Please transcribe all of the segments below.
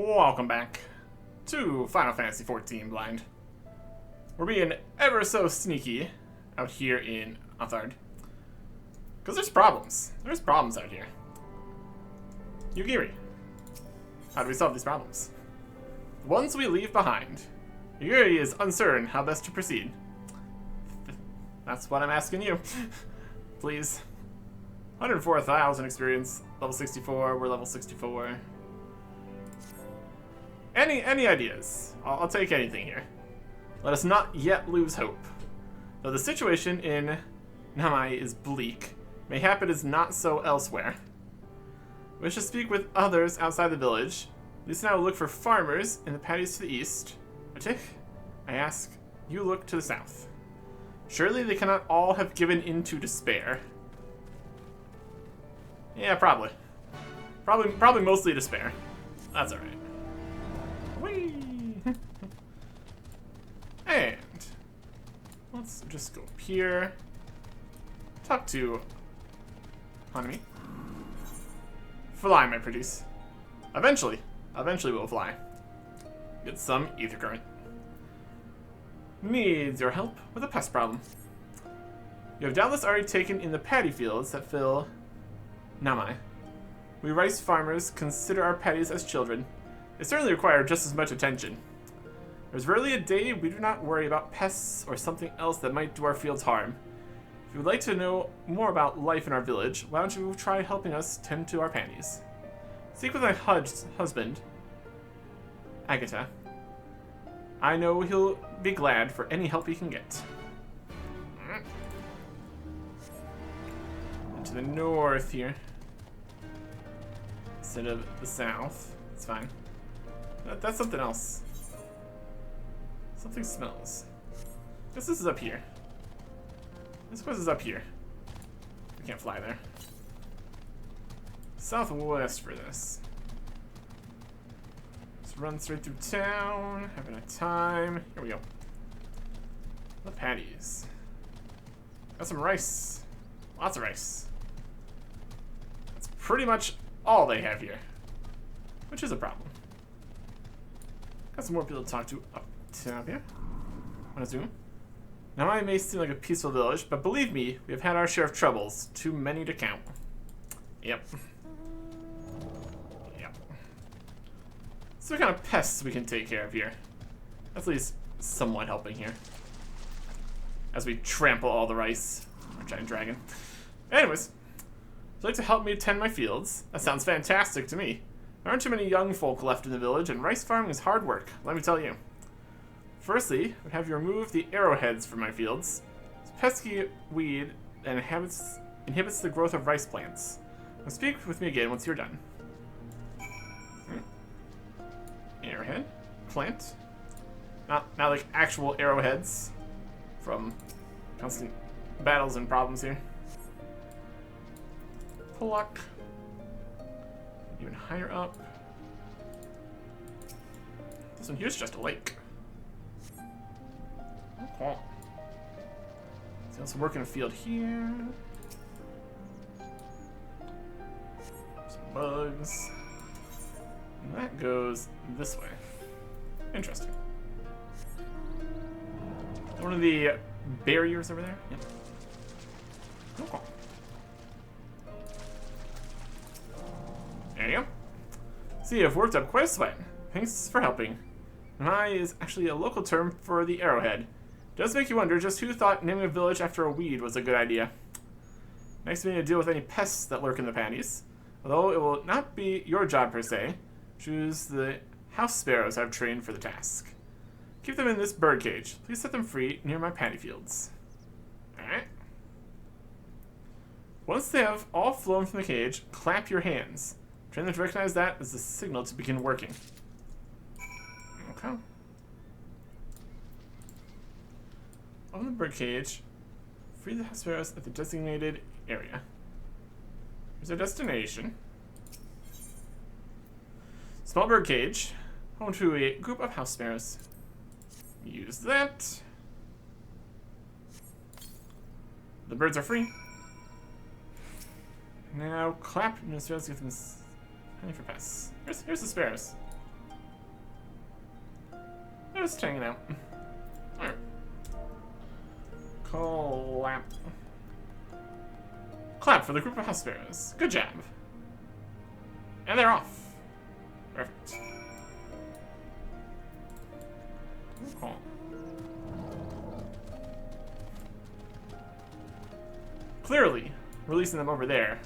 Welcome back to Final Fantasy XIV Blind. We're being ever so sneaky out here in Athard. Because there's problems. There's problems out here. Yugiri. How do we solve these problems? The ones we leave behind. Yugiri is uncertain how best to proceed. That's what I'm asking you. Please. 104,000 experience. Level 64. We're level 64. Any ideas? I'll take anything here. Let us not yet lose hope. Though the situation in Namai is bleak, mayhap it is not so elsewhere. Wish to speak with others outside the village. At least now look for farmers in the paddies to the east. Atik, I ask, you look to the south. Surely they cannot all have given into despair. Yeah, probably. Probably mostly despair. That's alright. Whee! And let's just go up here. Talk to Hanami. Fly, my pretties. Eventually we'll fly. Get some ether current. Needs your help with a pest problem. You have doubtless already taken in the paddy fields that fill Namai. We rice farmers consider our paddies as children. They certainly require just as much attention. There's rarely a day we do not worry about pests or something else that might do our fields harm. If you would like to know more about life in our village, why don't you try helping us tend to our paddies? Speak with my husband, Agata. I know he'll be glad for any help he can get. And to the north here. Instead of the south. It's fine. That's something else. Something smells. I guess this is up here. This quest is up here. We can't fly there. Southwest for this. Let's run straight through town. Having a time. Here we go. The patties. Got some rice. Lots of rice. That's pretty much all they have here. Which is a problem. Got some more people to talk to up top here. Wanna zoom? Now I may seem like a peaceful village, but believe me, we have had our share of troubles. Too many to count. Yep. Yep. So what kind of pests we can take care of here? That's at least somewhat helping here. As we trample all the rice. Our giant dragon. Anyways. Would you like to help me tend my fields? That sounds fantastic to me. There aren't too many young folk left in the village, and rice farming is hard work, let me tell you. Firstly, I would have you remove the arrowheads from my fields. This pesky weed that inhibits the growth of rice plants. Now speak with me again once you're done. Arrowhead. Plant. Not like actual arrowheads from constant battles and problems here. Pluck. Even higher up. This one here's just a lake. Okay. So let's work in a field here. Some bugs. And that goes this way. Interesting. One of the barriers over there? Yep. Okay. There you go. See, I've worked up quite a sweat. Thanks for helping. Namai is actually a local term for the arrowhead. It does make you wonder just who thought naming a village after a weed was a good idea. Next, we need to deal with any pests that lurk in the paddies. Although it will not be your job per se, choose the house sparrows I've trained for the task. Keep them in this bird cage. Please set them free near my paddy fields. Alright. Once they have all flown from the cage, clap your hands. Train them to recognize that as the signal to begin working. Okay. Open the bird cage. Free the house sparrows at the designated area. Here's our destination. Small bird cage. Home to a group of house sparrows. Use that. The birds are free. Now clap and the sparrows give them honey for pests. Here's the sparrows. Just hanging out. Alright. Clap. Clap for the group of house sparrows. Good job. And they're off. Perfect. Cool. Clearly, releasing them over there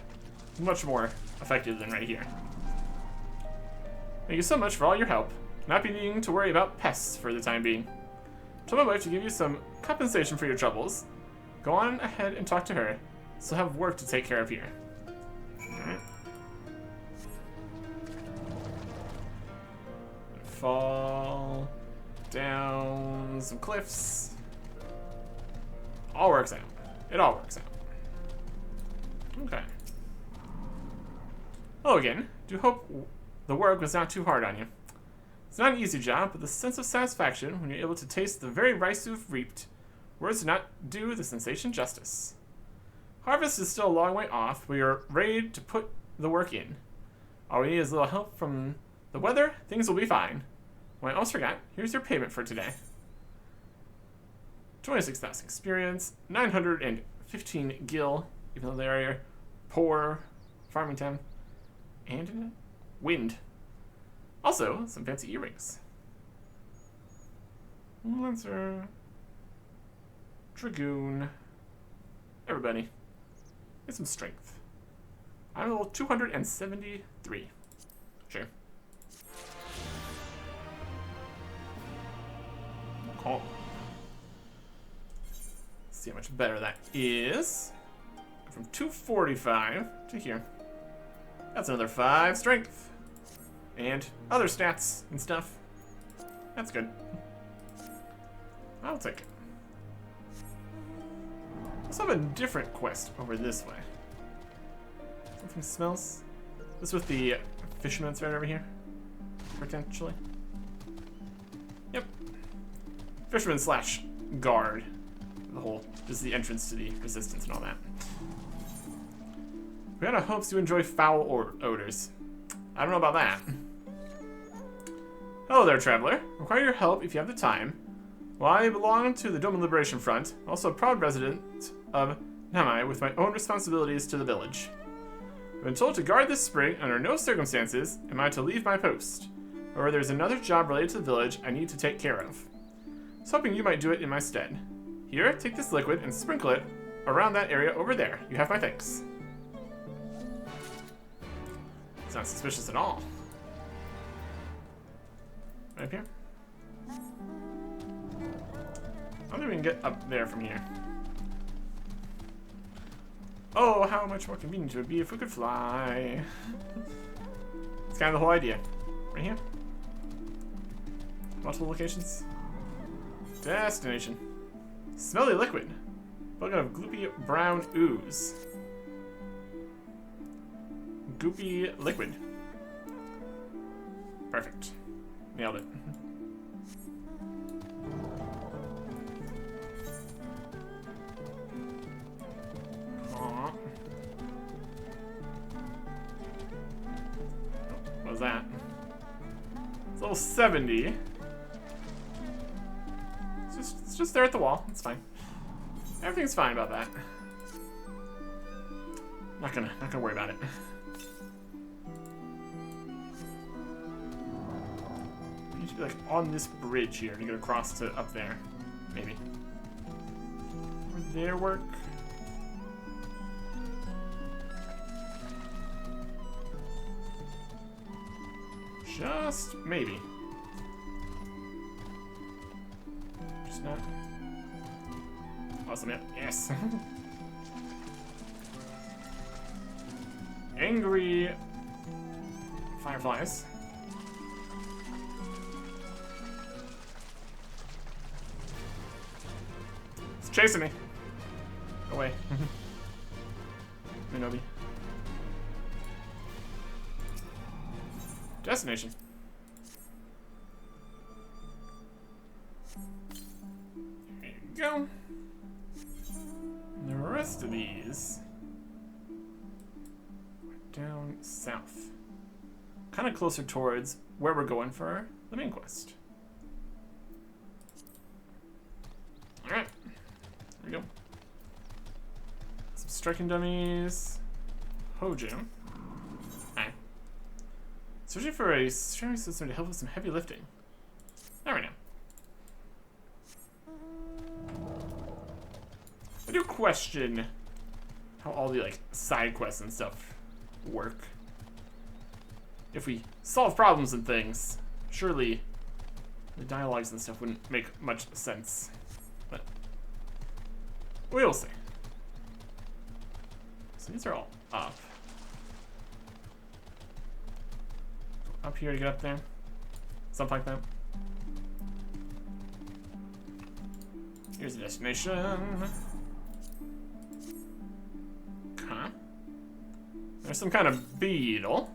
is much more effective than right here. Thank you so much for all your help. Not be needing to worry about pests for the time being. Told my wife to give you some compensation for your troubles. Go on ahead and talk to her. Still have work to take care of here. Alright. Fall down some cliffs. All works out. It all works out. Okay. Hello again. Do hope the work was not too hard on you. It's not an easy job, but the sense of satisfaction when you're able to taste the very rice you've reaped, words do not do the sensation justice. Harvest is still a long way off, but you're ready to put the work in. All we need is a little help from the weather. Things will be fine. Well, I almost forgot. Here's your payment for today. 26,000 experience, 915 gil, even though they are poor farming town, and wind. Also, some fancy earrings. Lancer, Dragoon, everybody. Get some strength. I'm level 273. Sure. Cool. Let's see how much better that is. From 245 to here. That's another 5 strength. And other stats and stuff. That's good. I'll take it. Let's have a different quest over this way. Something smells. This with the fisherman's right over here. Potentially. Yep. Fisherman slash guard. The whole, this is the entrance to the resistance and all that. Brianna hopes you enjoy foul odors. I don't know about that. Hello there, traveler. Require your help if you have the time. Well, I belong to the Doman Liberation Front, also a proud resident of Namai with my own responsibilities to the village. I've been told to guard this spring. Under no circumstances am I to leave my post. However, there's another job related to the village I need to take care of. I was hoping you might do it in my stead. Here, take this liquid and sprinkle it around that area over there. You have my thanks. It's not suspicious at all. Right up here? I don't think we can get up there from here. Oh, how much more convenient it would be if we could fly. It's kind of the whole idea. Right here. Multiple locations. Destination. Smelly liquid. Bucket of gloopy brown ooze. Goopy liquid. Perfect. Nailed it. Aww. What was that? It's level 70. It's just there at the wall. It's fine. Everything's fine about that. Not gonna worry about it. You need to be like on this bridge here to get across to up there. Maybe. Would there work? Just maybe. Just not. Awesome, yeah. Yes. Angry fireflies. It's chasing me. Away. Minobi. Destination. There you go. And the rest of these are down south. Kind of closer towards where we're going for the main quest. striking dummies. Hoju. Alright. Searching for a streaming system to help with some heavy lifting. There we go. I do question how all the like side quests and stuff work. If we solve problems and things, surely the dialogues and stuff wouldn't make much sense. But we'll see. So these are all up. Up here to get up there. Something like that. Here's the destination. Okay. There's some kind of beetle.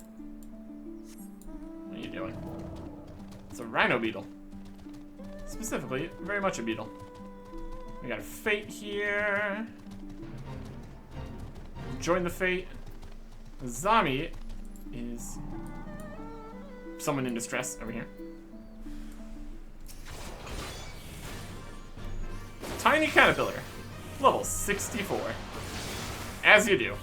What are you doing? It's a rhino beetle. Specifically, very much a beetle. We got a fate here. Join the fate. Zami is someone in distress over here. Tiny caterpillar, level 64. As you do.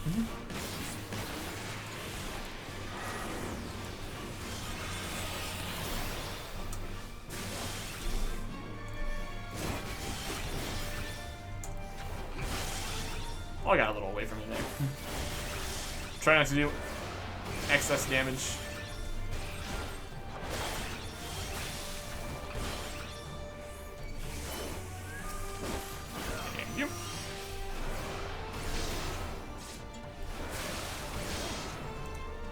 Oh, I got a little away from you there. Try not to do excess damage. Thank you.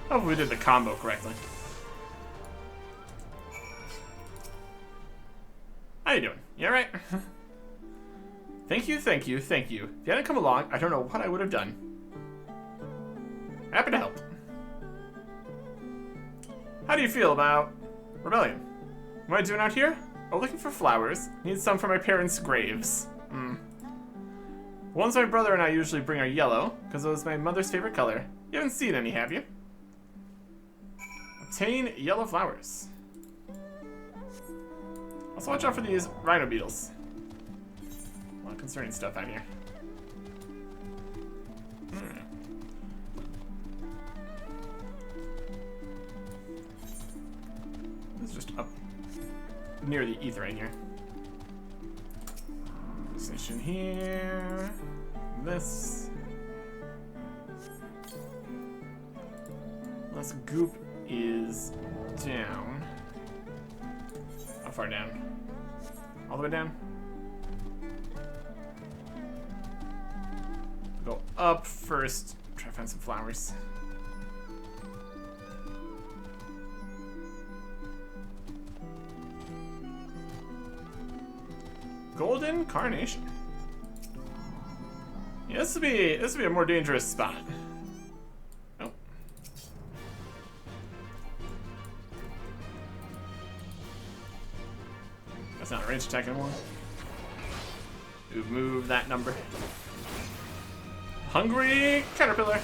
Hopefully we did the combo correctly. How you doing? You alright? Thank you, thank you, thank you. If you hadn't come along, I don't know what I would have done. Happy to help. How do you feel about rebellion? What am I doing out here? Oh, looking for flowers. Need some for my parents' graves. The ones my brother and I usually bring are yellow, because it was my mother's favorite color. You haven't seen any, have you? Obtain yellow flowers. Also watch out for these rhino beetles. A lot of concerning stuff out here. This is just up near the ether right here. Station here. This. This goop is down. How far down? All the way down? Go up first. Try to find some flowers. Golden Carnation. Yeah, this would be a more dangerous spot. Oh. That's not a range attack anymore. We've moved that number. Hungry caterpillar.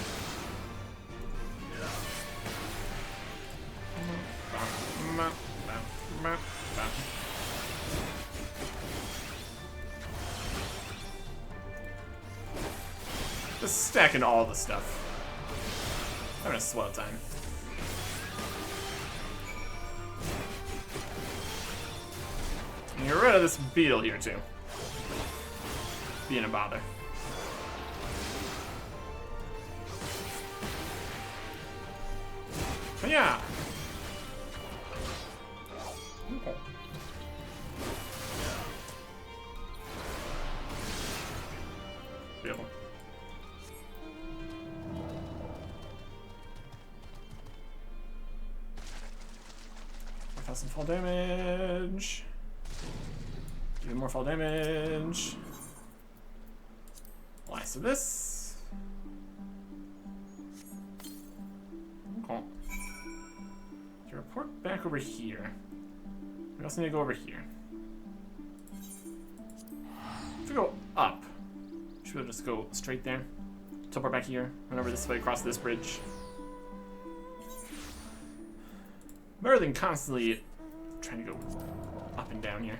Just stacking all the stuff. Having a swell time. And get rid of this beetle here too. Being a bother. But yeah. Okay. Beautiful. 4,000 fall damage. Even more fall damage. Last of this. Okay. To report back over here. We also need to go over here. If we go up, should we just go straight there? Teleport back here, run over this way, across this bridge. Better than constantly trying to go up and down here.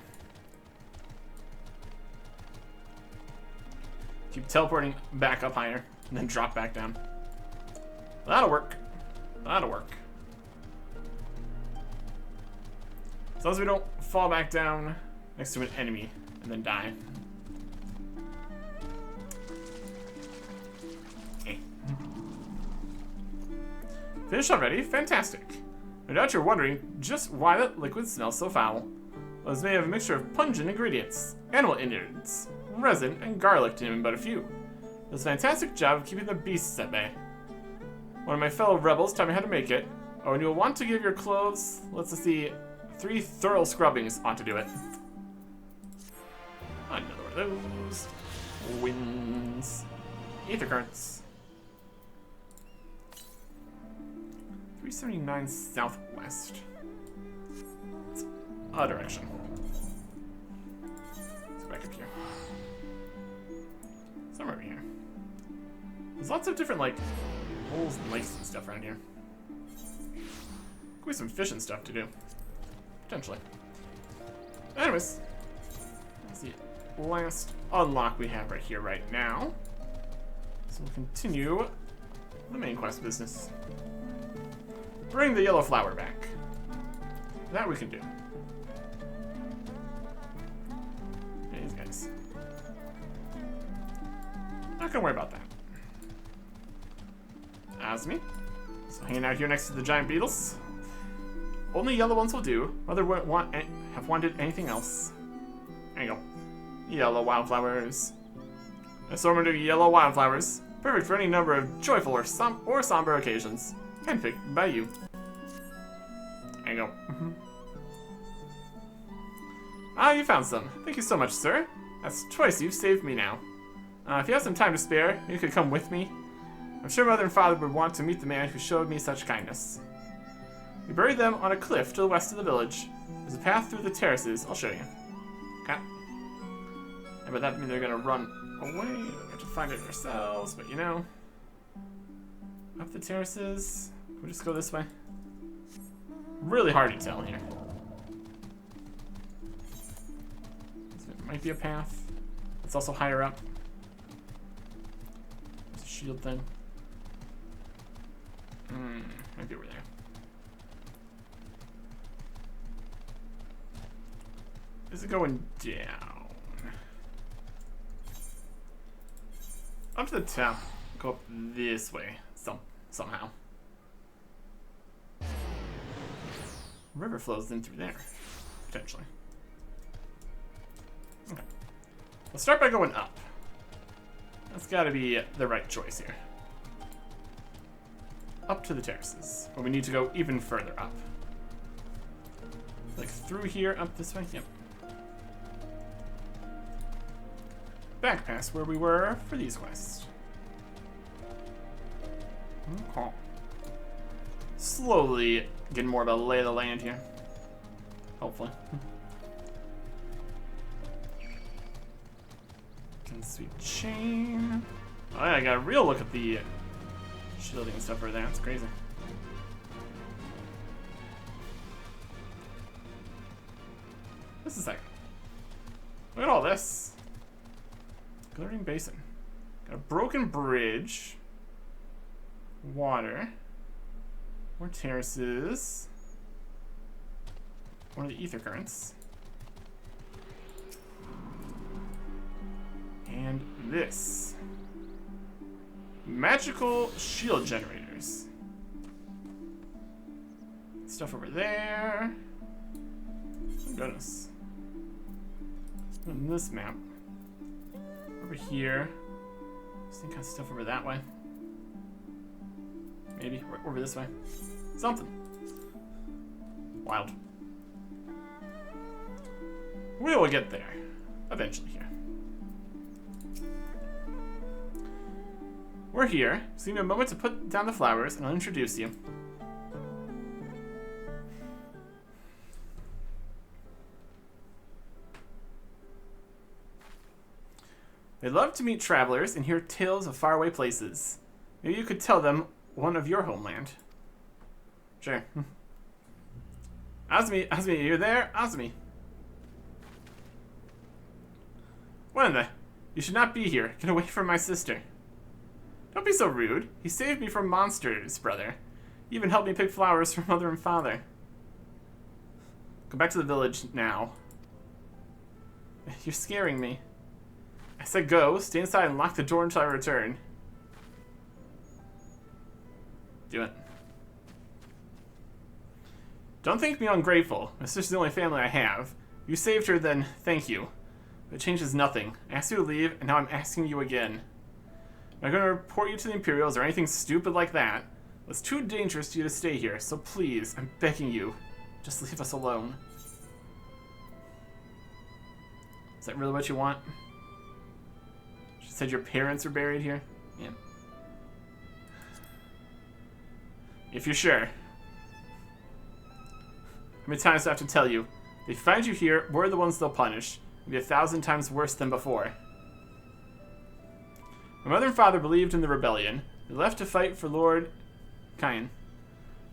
Keep teleporting back up higher. and then drop back down. That'll work. That'll work. As long as we don't fall back down next to an enemy and then die. Okay. Finished already? Fantastic. No doubt you're wondering just why that liquid smells so foul. Well, it's made of a mixture of pungent ingredients, animal innards, resin, and garlic, to name but a few. It does a fantastic job of keeping the beasts at bay. One of my fellow rebels taught me how to make it. Oh, and you'll want to give your clothes, let's see, 3 thorough scrubbings ought to do it. Another one of those. Winds. Ether currents. 379 southwest. It's a direction. Let's go back up here. Somewhere over here. There's lots of different, like, holes and lakes and stuff around here. Could be some fishing stuff to do. Potentially. Anyways. That's the last unlock we have right here, right now. So we'll continue the main quest business. Bring the yellow flower back. That we can do. These guys. Not gonna worry about that. Asmi. So hanging out here next to the giant beetles. Only yellow ones will do. Mother wouldn't have wanted anything else. There you go. Yellow wildflowers. Assortment of yellow wildflowers. Perfect for any number of joyful or somber occasions. Handpicked by you. There you go. Ah, you found some. Thank you so much, sir. That's twice you've saved me now. If you have some time to spare, you could come with me. I'm sure Mother and Father would want to meet the man who showed me such kindness. We buried them on a cliff to the west of the village. There's a path through the terraces. I'll show you. Okay. I bet that means they're gonna run away. We have to find it ourselves, but you know. Up the terraces. Can we just go this way? Really hard to tell here. There might be a path. It's also higher up. There's a shield thing. Might be over there. Is it going down? Up to the top. Go up this way. Somehow. River flows in through there. Potentially. Okay. Let's start by going up. That's gotta be the right choice here. Up to the terraces. But we need to go even further up. Like through here, up this way? Yep. Back past where we were for these quests. Okay. Slowly getting more of a lay of the land here. Hopefully. Sweet chain. Oh yeah, I got a real look at the shielding and stuff over there. That's crazy. Just a second. Look at all this. Glittering basin. Got a broken bridge. Water. More terraces. One of the ether currents. And this. Magical shield generators. Stuff over there. Oh goodness. On this map. Over here. Same kind of stuff over that way. Maybe. Or over this way. Something. Wild. We will get there. Eventually here. We're here. So you need a moment to put down the flowers and I'll introduce you. They love to meet travelers and hear tales of faraway places. Maybe you could tell them one of your homeland. Sure. Asmi, you're there? Asmi. What in the? You should not be here. Get away from my sister. Don't be so rude. He saved me from monsters, brother. He even helped me pick flowers for mother and father. Go back to the village now. You're scaring me. I said go, stay inside and lock the door until I return. Do it. Don't think me ungrateful. My sister's the only family I have. You saved her, then thank you. But it changes nothing. I asked you to leave, and now I'm asking you again. I'm not going to report you to the Imperials or anything stupid like that. It's too dangerous for you to stay here, so please, I'm begging you, just leave us alone. Is that really what you want? She said your parents are buried here? Yeah. If you're sure. How many times do I have to tell you? If they find you here, we're the ones they'll punish. It'll be 1,000 times worse than before. My mother and father believed in the rebellion. They left to fight for Lord Kyan.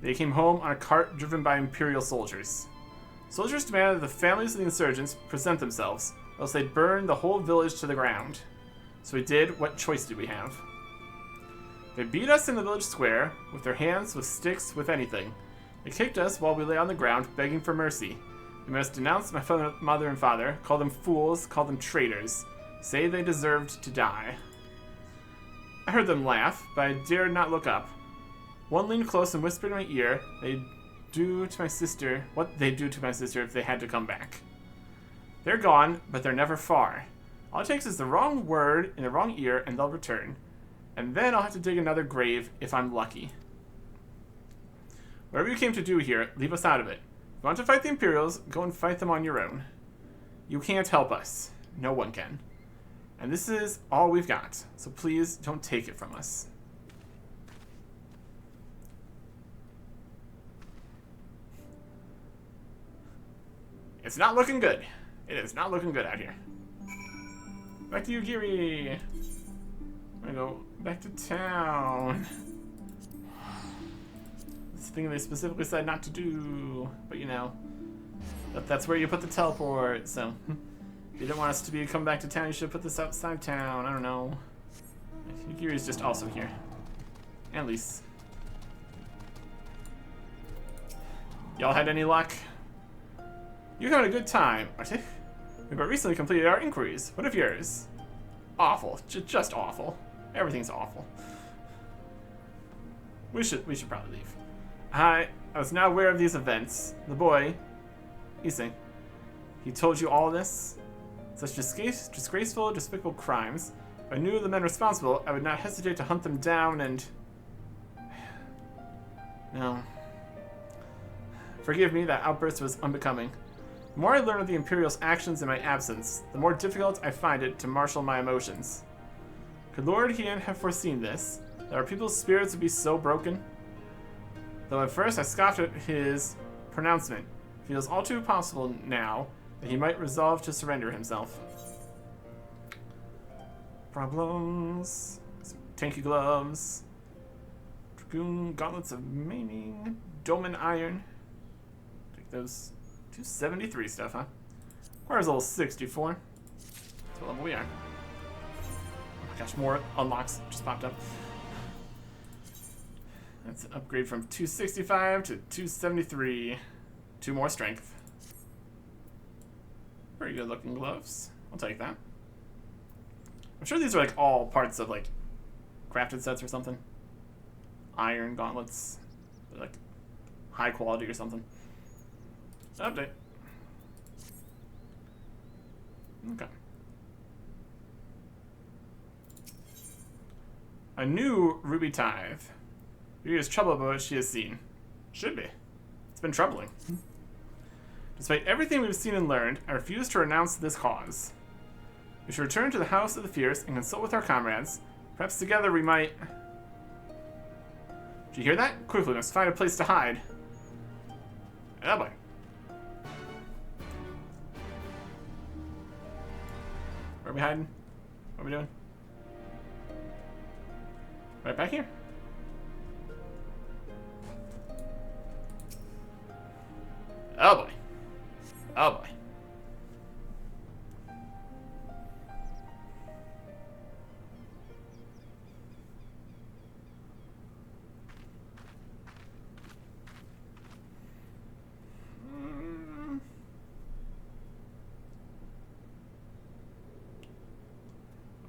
They came home on a cart driven by Imperial soldiers. Soldiers demanded that the families of the insurgents present themselves, or else they'd burn the whole village to the ground. So we did. What choice did we have? They beat us in the village square, with their hands, with sticks, with anything. They kicked us while we lay on the ground, begging for mercy. They must denounce my mother and father, call them fools, call them traitors, say they deserved to die. I heard them laugh, but I dared not look up. One leaned close and whispered in my ear, they'd do to my sister what they'd do to my sister if they had to come back. They're gone, but they're never far. All it takes is the wrong word in the wrong ear, and they'll return. And then I'll have to dig another grave if I'm lucky. Whatever you came to do here, leave us out of it. If you want to fight the Imperials, go and fight them on your own. You can't help us. No one can. And this is all we've got, so please don't take it from us. It's not looking good. It is not looking good out here. Back to you, Giri. I'm gonna go back to town. This thing they specifically said not to do, but you know, that's where you put the teleport, so. If you didn't want us to come back to town, you should have put this outside town. I don't know. Yugiri's just also here. And Lise. Y'all had any luck? You're having a good time, Arctic. We've recently completed our inquiries. What of yours? Awful. Just awful. Everything's awful. We should probably leave. I was not aware of these events. The boy, Issei, he told you all this? Such disgraceful, despicable crimes. If I knew the men responsible, I would not hesitate to hunt them down and... No. Forgive me, that outburst was unbecoming. The more I learn of the Imperial's actions in my absence, the more difficult I find it to marshal my emotions. Could Lord Hien have foreseen this? That our people's spirits would be so broken? Though at first I scoffed at his pronouncement, it feels all too possible now that he might resolve to surrender himself. Problems. Some tanky gloves. Dragoon gauntlets of maiming. Dolmen iron. Take those 273 stuff, huh? Requires a level 64. That's what level we are. Oh my gosh, more unlocks just popped up. That's an upgrade from 265 to 273. 2 more strength. Pretty good looking gloves. I'll take that. I'm sure these are like all parts of like crafted sets or something. Iron gauntlets. They're like high quality or something. Update. Okay. A new ruby tithe. Ruby is trouble about what she has seen. Should be. It's been troubling. Despite everything we've seen and learned, I refuse to renounce this cause. We should return to the House of the Fierce and consult with our comrades. Perhaps together we might... Did you hear that? Quickly, we must find a place to hide. Oh boy. Where are we hiding? What are we doing? Right back here? Oh boy. Oh boy.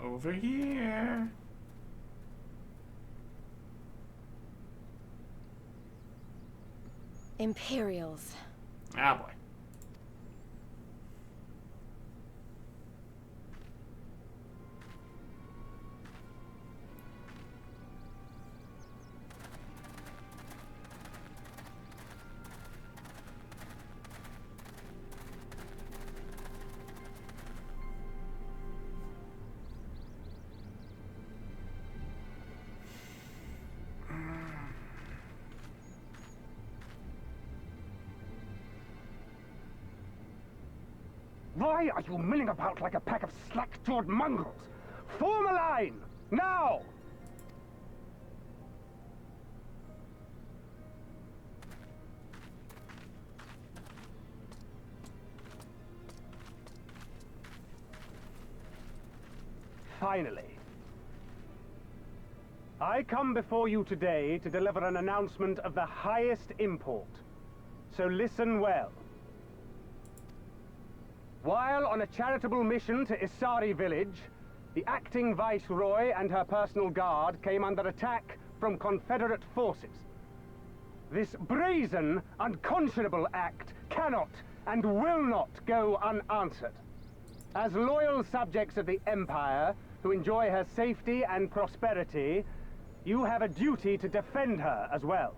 Over here. Imperials. Ah, boy. Why are you milling about like a pack of slack-jawed mongrels? Form a line! Now! Finally. I come before you today to deliver an announcement of the highest import. So listen well. While on a charitable mission to Isari village, the acting viceroy and her personal guard came under attack from Confederate forces. This brazen, unconscionable act cannot and will not go unanswered. As loyal subjects of the Empire who enjoy her safety and prosperity, you have a duty to defend her as well.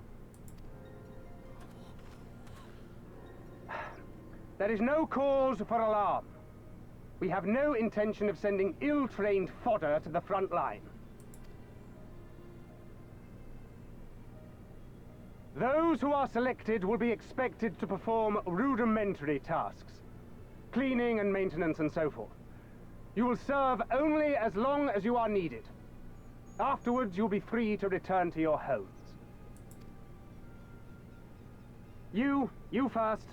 There is no cause for alarm. We have no intention of sending ill-trained fodder to the front line. Those who are selected will be expected to perform rudimentary tasks, cleaning and maintenance and so forth. You will serve only as long as you are needed. Afterwards, you'll be free to return to your homes. You first.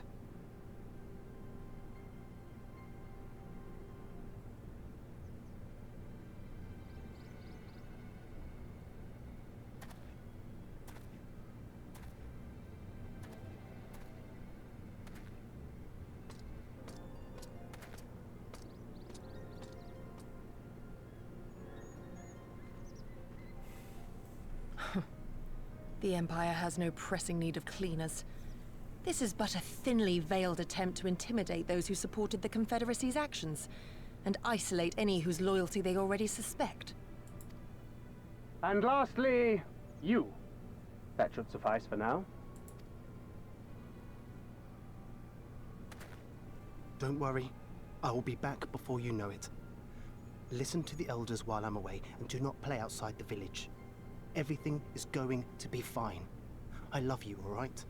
The Empire has no pressing need of cleaners. This is but a thinly veiled attempt to intimidate those who supported the Confederacy's actions, and isolate any whose loyalty they already suspect. And lastly, you. That should suffice for now. Don't worry. I will be back before you know it. Listen to the elders while I'm away, and do not play outside the village. Everything is going to be fine. I love you, all right?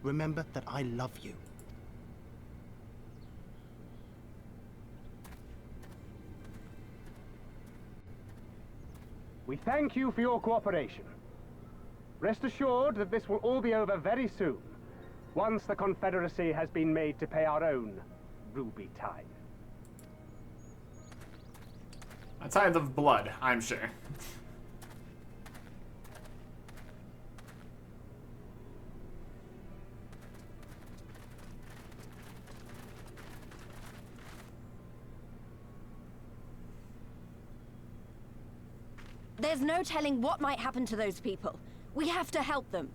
Remember that I love you. We thank you for your cooperation. Rest assured that this will all be over very soon, once the Confederacy has been made to pay our own ruby tithe. A tithe of blood, I'm sure. There's no telling what might happen to those people. We have to help them.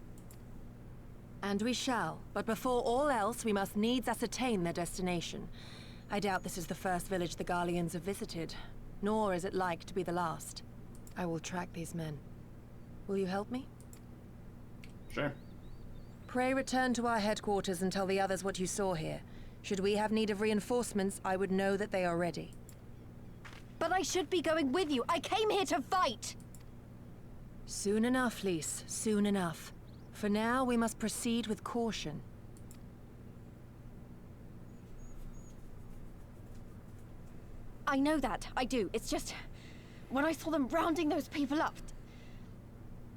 And we shall. But before all else, we must needs ascertain their destination. I doubt this is the first village the Garleans have visited, nor is it like to be the last. I will track these men. Will you help me? Sure. Pray return to our headquarters and tell the others what you saw here. Should we have need of reinforcements, I would know that they are ready. But I should be going with you. I came here to fight! Soon enough, Lise. Soon enough. For now, we must proceed with caution. I know that. I do. It's just... when I saw them rounding those people up...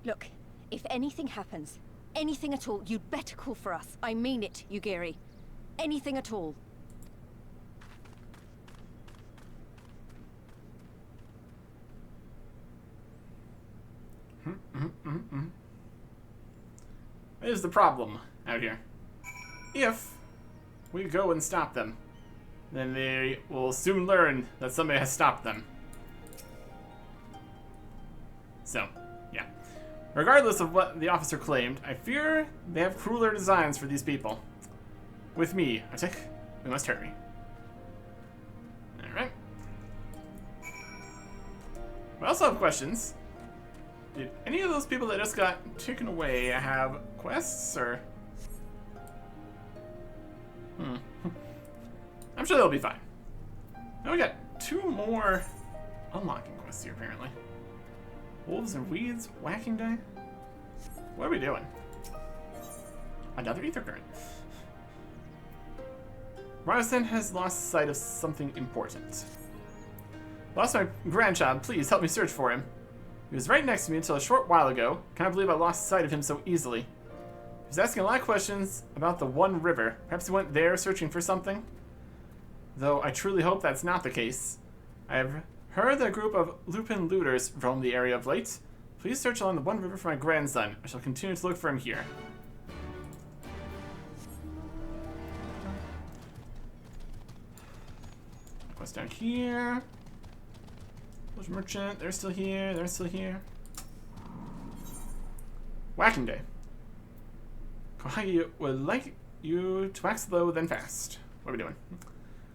Look, if anything happens, anything at all, you'd better call for us. I mean it, Yugiri. Anything at all. Here's the problem out here. If we go and stop them, then they will soon learn that somebody has stopped them. So, yeah. Regardless of what the officer claimed, I fear they have crueler designs for these people. With me, I think we must hurry. Alright. I also have questions. Did any of those people that just got taken away have quests, or? I'm sure they'll be fine. Now we got 2 more unlocking quests here, apparently. Wolves and weeds, whacking day. What are we doing? Another ether current. Ryzen has lost sight of something important. Lost my grandchild. Please help me search for him. He was right next to me until a short while ago. Can't believe I lost sight of him so easily. He was asking a lot of questions about the One River. Perhaps he went there searching for something? Though I truly hope that's not the case. I have heard that a group of Lupin looters roam the area of late. Please search along the One River for my grandson. I shall continue to look for him here. Quest down here. Village merchant, they're still here, they're still here. Whacking day. Kohagi would like you to wax slow, then fast. What are we doing?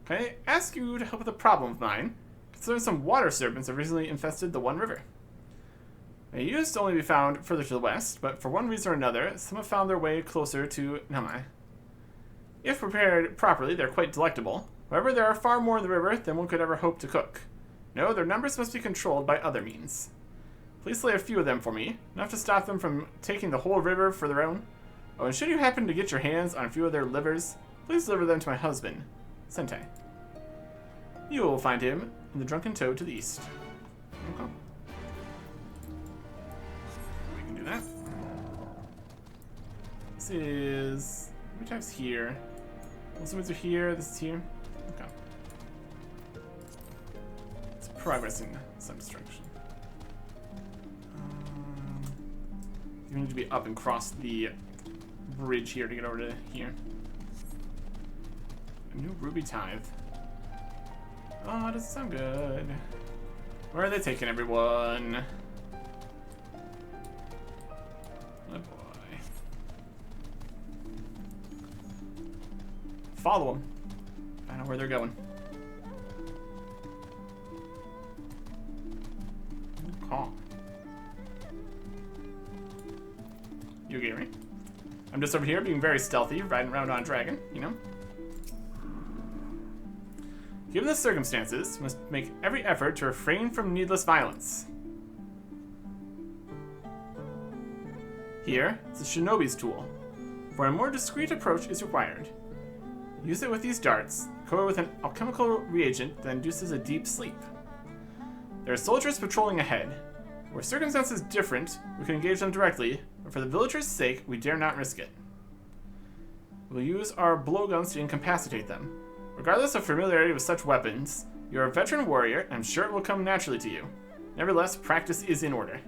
Can I ask you to help with a problem of mine? Considering some water serpents have recently infested the One River. They used to only be found further to the west, but for one reason or another, some have found their way closer to Namai. If prepared properly, they're quite delectable. However, there are far more in the river than one could ever hope to cook. No, their numbers must be controlled by other means. Please slay a few of them for me, enough to stop them from taking the whole river for their own. Oh, and should you happen to get your hands on a few of their livers, please deliver them to my husband, Sentai. You will find him in the Drunken Toad to the east. Okay. We can do that. This is... how many times here? Most of are here, this is here. Okay. It's progressing some direction. You need to be up and cross the bridge here to get over to here. A new ruby tithe. Oh, doesn't sound good. Where are they taking everyone? Oh boy. Follow them. I know where they're going. Calm. You get me? I'm just over here being very stealthy, riding around on a dragon, you know? Given the circumstances, we must make every effort to refrain from needless violence. Here is the shinobi's tool, where a more discreet approach is required. Use it with these darts, coated with an alchemical reagent that induces a deep sleep. There are soldiers patrolling ahead. Where circumstances different, we can engage them directly, but for the villagers' sake, we dare not risk it. We'll use our blowguns to incapacitate them. Regardless of familiarity with such weapons, you're a veteran warrior, and I'm sure it will come naturally to you. Nevertheless, practice is in order.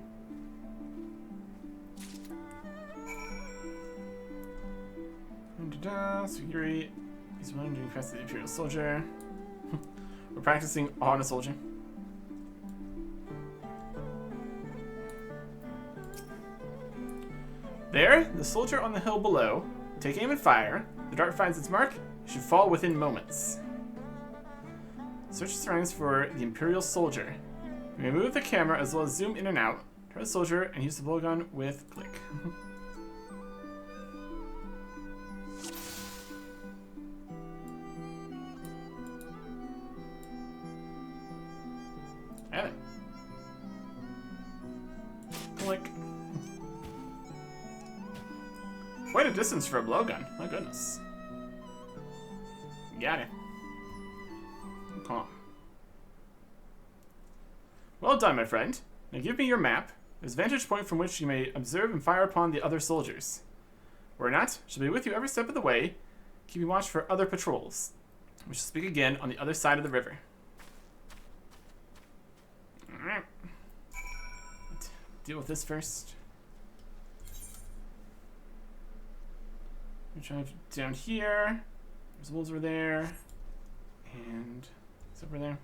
Sugiri is willing to impress the Imperial soldier. We're practicing on a soldier. There, the soldier on the hill below. Take aim and fire. The dart finds its mark. It should fall within moments. Search the surroundings for the Imperial soldier. You may move the camera as well as zoom in and out. Turn the soldier and use the blowgun with click. Have it. Click. Quite a distance for a blowgun. My goodness. Got it. Calm. Well done, my friend. Now give me your map. There's a vantage point from which you may observe and fire upon the other soldiers. Were not, shall be with you every step of the way, keeping watch for other patrols. We shall speak again on the other side of the river. Alright. Deal with this first. I'm trying down here. There's wolves over there. And it's over there.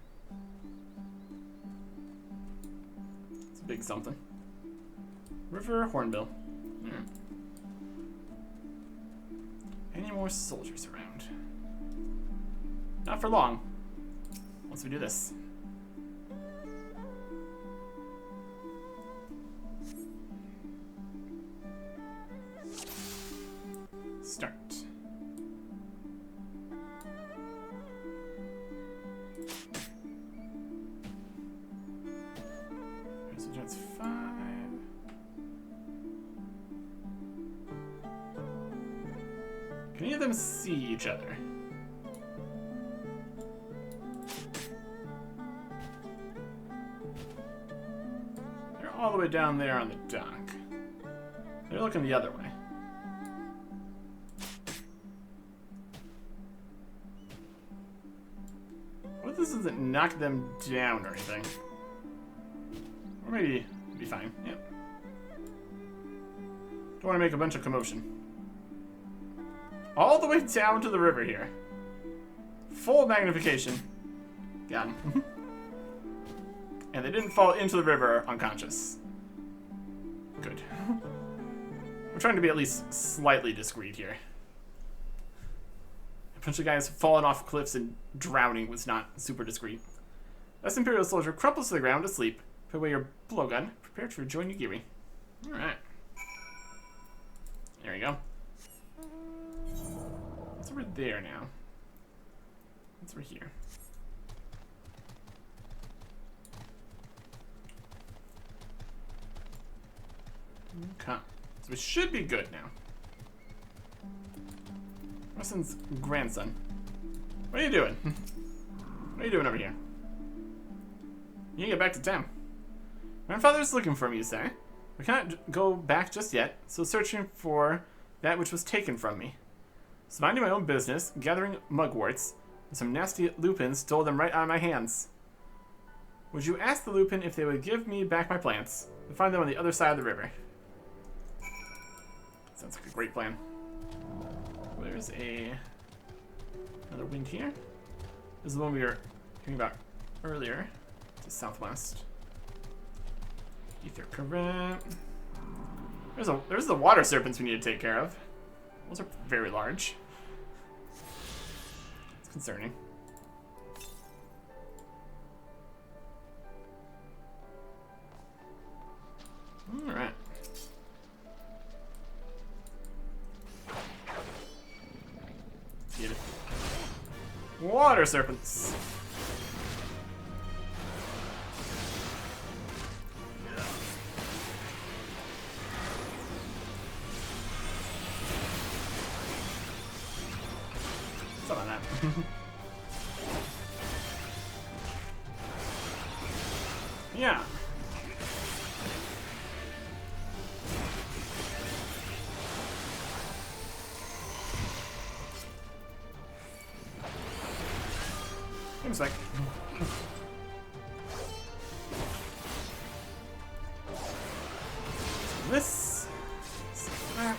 It's a big something. River Hornbill. Any more soldiers around? Not for long. Once we do this. Start. So that's 5. Can any of them see each other? They're all the way down there on the dock. They're looking the other way. What if this doesn't knock them down or anything? Or maybe it'd be fine. Yep. Don't want to make a bunch of commotion. All the way down to the river here. Full magnification. Got him. And they didn't fall into the river unconscious. Good. We're trying to be at least slightly discreet here. A bunch of guys falling off cliffs and drowning was not super discreet. This Imperial soldier crumples to the ground asleep. Put away your blowgun. Prepare to rejoin Yugiri. Alright. There we go. What's over there now? What's over here? Okay. So we should be good now. Rustin's grandson. What are you doing? What are you doing over here? You can get back to town. Grandfather's looking for me, you say? We cannot go back just yet, so searching for that which was taken from me. So minding my own business, gathering mugworts, and some nasty lupins stole them right out of my hands. Would you ask the lupin if they would give me back my plants and find them on the other side of the river? Sounds like a great plan. There's another wind here. This is the one we were hearing about earlier. To southwest. Ether current. There's the water serpents we need to take care of. Those are very large. It's concerning. All right. Get it. Water serpents. Something like that. Yeah. Seems like. This. That.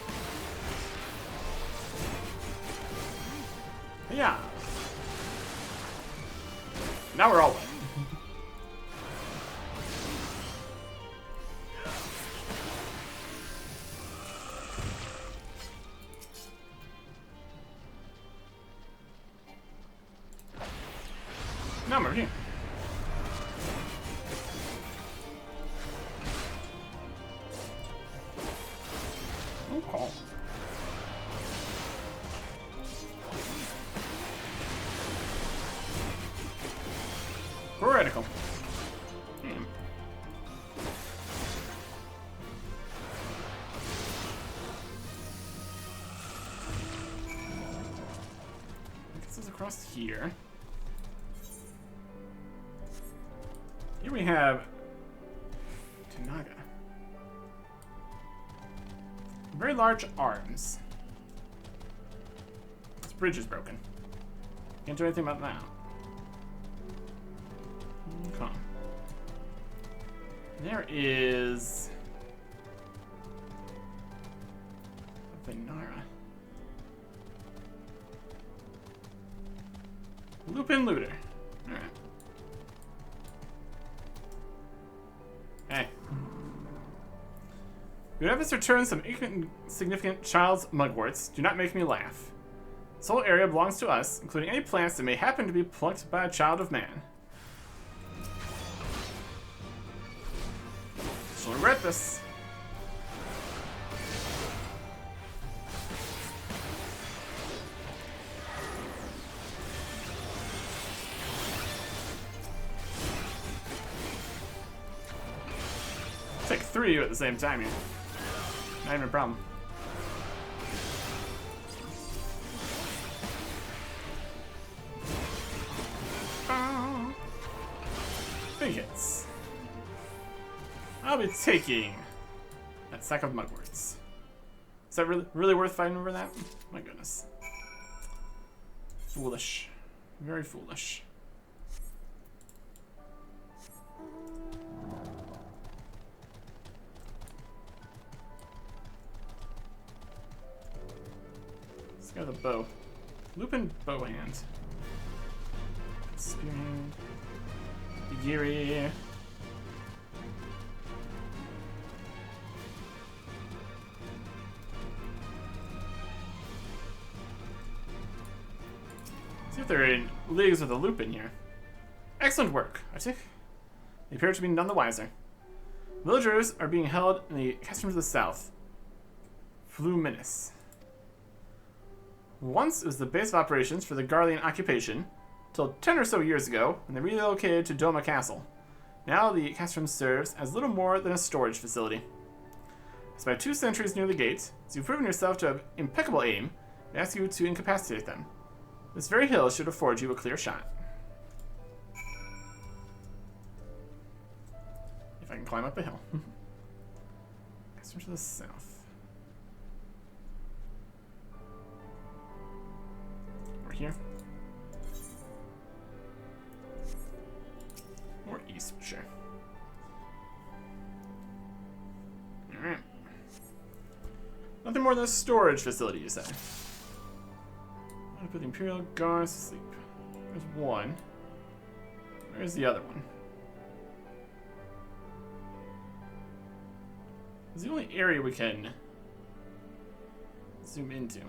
Yeah. Now we're all wet. Now I'm over here. Okay. Critical. Damn. This is across here. Here we have Tanaga. Very large arms. This bridge is broken. Can't do anything about that. Okay. There is a Venara. Lupin Looter. Alright. Hey. You have us return some insignificant child's mugworts. Do not make me laugh. This whole area belongs to us, including any plants that may happen to be plucked by a child of man. She'll regret this. Take 3 of you at the same time here. Not even a problem. Big hits. I'll be taking that sack of mugworts. Is that really worth fighting over that? My goodness. Foolish. Very foolish. Let's go with the bow. Lupin bow hand. Spear hand. Yiri. See if they're in leagues with a Lupin here. Excellent work, Arctic. They appear to be none the wiser. Villagers are being held in the castles of the south. Fluminous. Once it was the base of operations for the Garlean occupation, till 10 or so years ago, when they relocated to Doma Castle. Now the castrum serves as little more than a storage facility. Despite 2 centuries near the gate, as you've proven yourself to have impeccable aim, we ask you to incapacitate them. This very hill should afford you a clear shot. If I can climb up a hill. Castrum to the south. Over here. Or east, sure. Alright. Nothing more than a storage facility, you say. I'm gonna put the Imperial Guards to sleep. There's one. Where's the other one? It's the only area we can zoom into.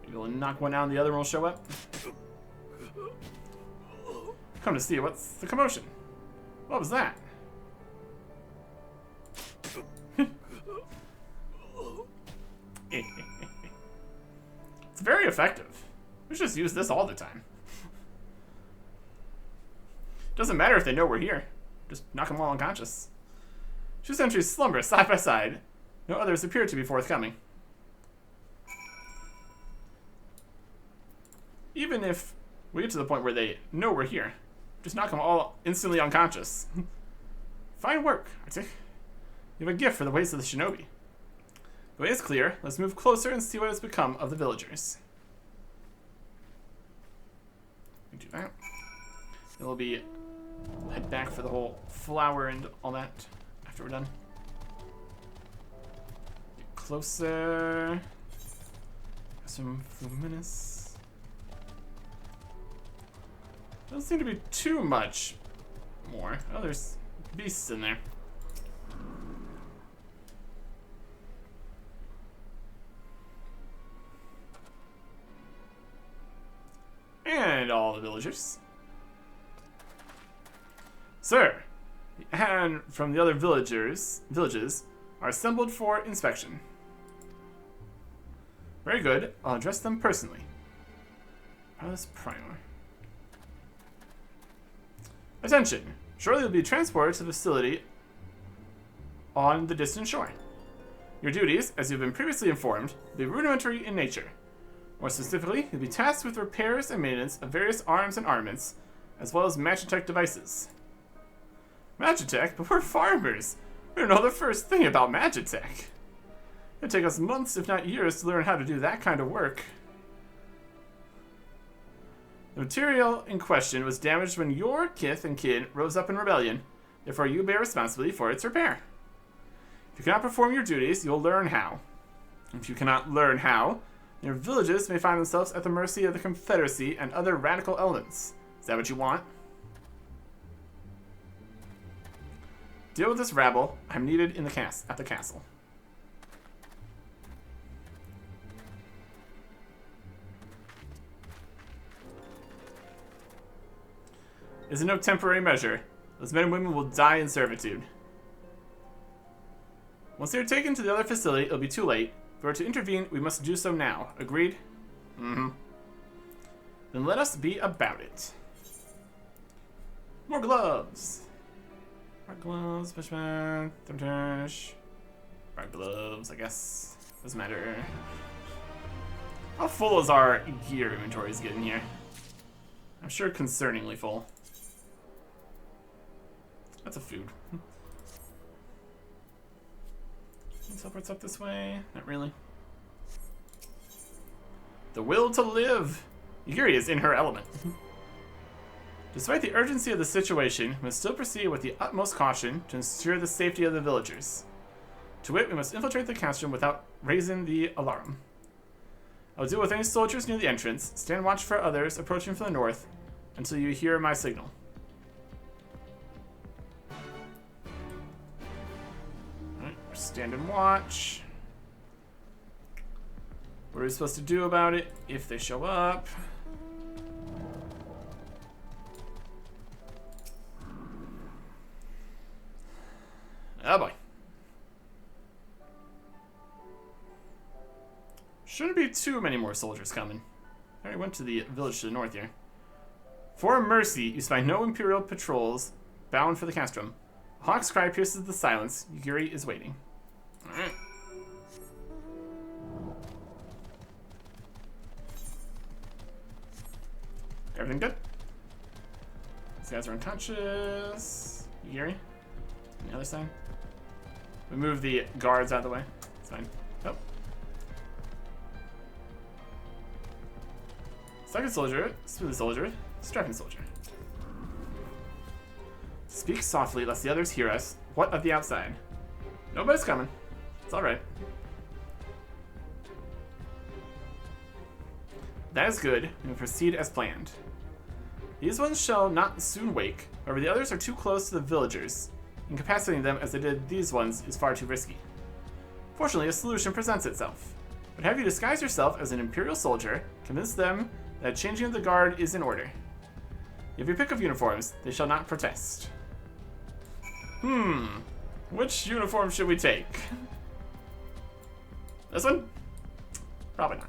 Maybe we'll knock one out and the other one will show up. Come to see what's the commotion. What was that? It's very effective. We should just use this all the time. Doesn't matter if they know we're here. Just knock them all unconscious. 2 sentries slumber side by side. No others appear to be forthcoming. Even if we get to the point where they know we're here, just knock them all instantly unconscious. Fine work, Arctic. You have a gift for the ways of the shinobi. The way is clear. Let's move closer and see what has become of the villagers. We do that. Then we'll head back for the whole flower and all that after we're done. Get closer. Got some Fluminous. Doesn't seem to be too much more. Oh, there's beasts in there. And all the villagers. Sir, and from the other villages are assembled for inspection. Very good. I'll address them personally. Palace Prior. Attention! Shortly you'll be transported to the facility on the distant shore. Your duties, as you've been previously informed, will be rudimentary in nature. More specifically, you'll be tasked with repairs and maintenance of various arms and armaments, as well as Magitech devices. Magitech? But we're farmers! We don't know the first thing about Magitech. It'd take us months, if not years, to learn how to do that kind of work. The material in question was damaged when your kith and kin rose up in rebellion, therefore you bear responsibility for its repair. If you cannot perform your duties, you'll learn how. If you cannot learn how, your villages may find themselves at the mercy of the Confederacy and other radical elements. Is that what you want? Deal with this rabble. I'm needed in the at the castle. This is no temporary measure. Those men and women will die in servitude. Once they are taken to the other facility, it'll be too late. If we're to intervene, we must do so now. Agreed? Mm-hmm. Then let us be about it. More gloves. More gloves, Bushman. More gloves, I guess. Doesn't matter. How full is our gear inventories getting here? I'm sure concerningly full. That's a food. Teleports up this way. Not really. The will to live. Yuri is in her element. Despite the urgency of the situation, we must still proceed with the utmost caution to ensure the safety of the villagers. To wit, we must infiltrate the castrum without raising the alarm. I'll deal with any soldiers near the entrance. Stand watch for others approaching from the north until you hear my signal. Alright, stand and watch. What are we supposed to do about it if they show up? Oh boy. Shouldn't be too many more soldiers coming. I already went to the village to the north here. For mercy, you spy no Imperial patrols bound for the castrum. A hawk's cry pierces the silence. Yuri is waiting. Alright. Everything good? These guys are unconscious. Yuri? On the other side? We move the guards out of the way. It's fine. Oh. Second soldier, smooth soldier, strapping soldier. Speak softly lest the others hear us. What of the outside? Nobody's coming. It's alright. That is good. We will proceed as planned. These ones shall not soon wake. However, the others are too close to the villagers. Incapacitating them as they did these ones is far too risky. Fortunately, a solution presents itself. But have you disguise yourself as an Imperial soldier, convince them that changing of the guard is in order. If you pick of uniforms, they shall not protest. Which uniform should we take? This one? Probably not.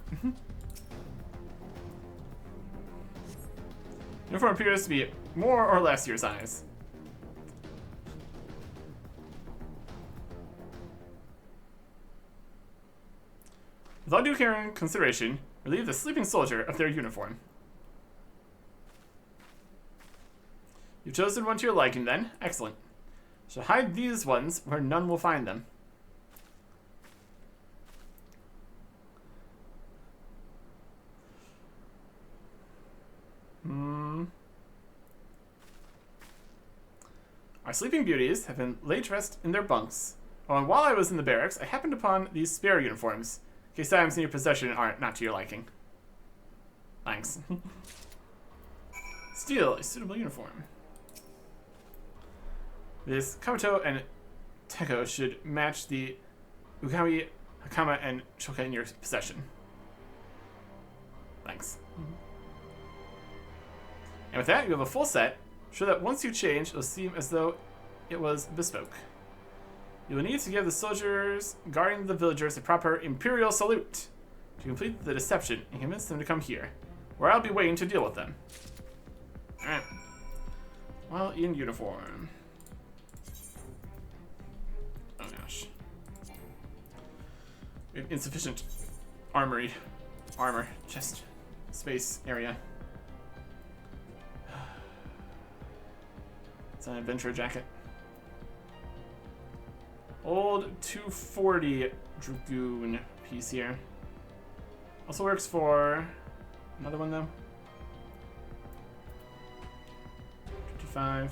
Uniform appears to be more or less your size. With all due care and consideration, relieve the sleeping soldier of their uniform. You've chosen one to your liking then. Excellent. Shall hide these ones where none will find them. Our sleeping beauties have been laid to rest in their bunks. Oh, and while I was in the barracks, I happened upon these spare uniforms. In case items in your possession are not to your liking. Thanks. Steal a suitable uniform. This Kabuto and Teko should match the Ugawi, Hakama, and Shoka in your possession. Thanks. And with that, you have a full set. Sure that once you change, it'll seem as though it was bespoke. You will need to give the soldiers guarding the villagers a proper Imperial salute to complete the deception and convince them to come here, where I'll be waiting to deal with them. Alright. While in uniform. Oh gosh. We have insufficient armor, chest, space, area. It's an adventure jacket. Old 240 Dragoon piece here. Also works for another one though. 55,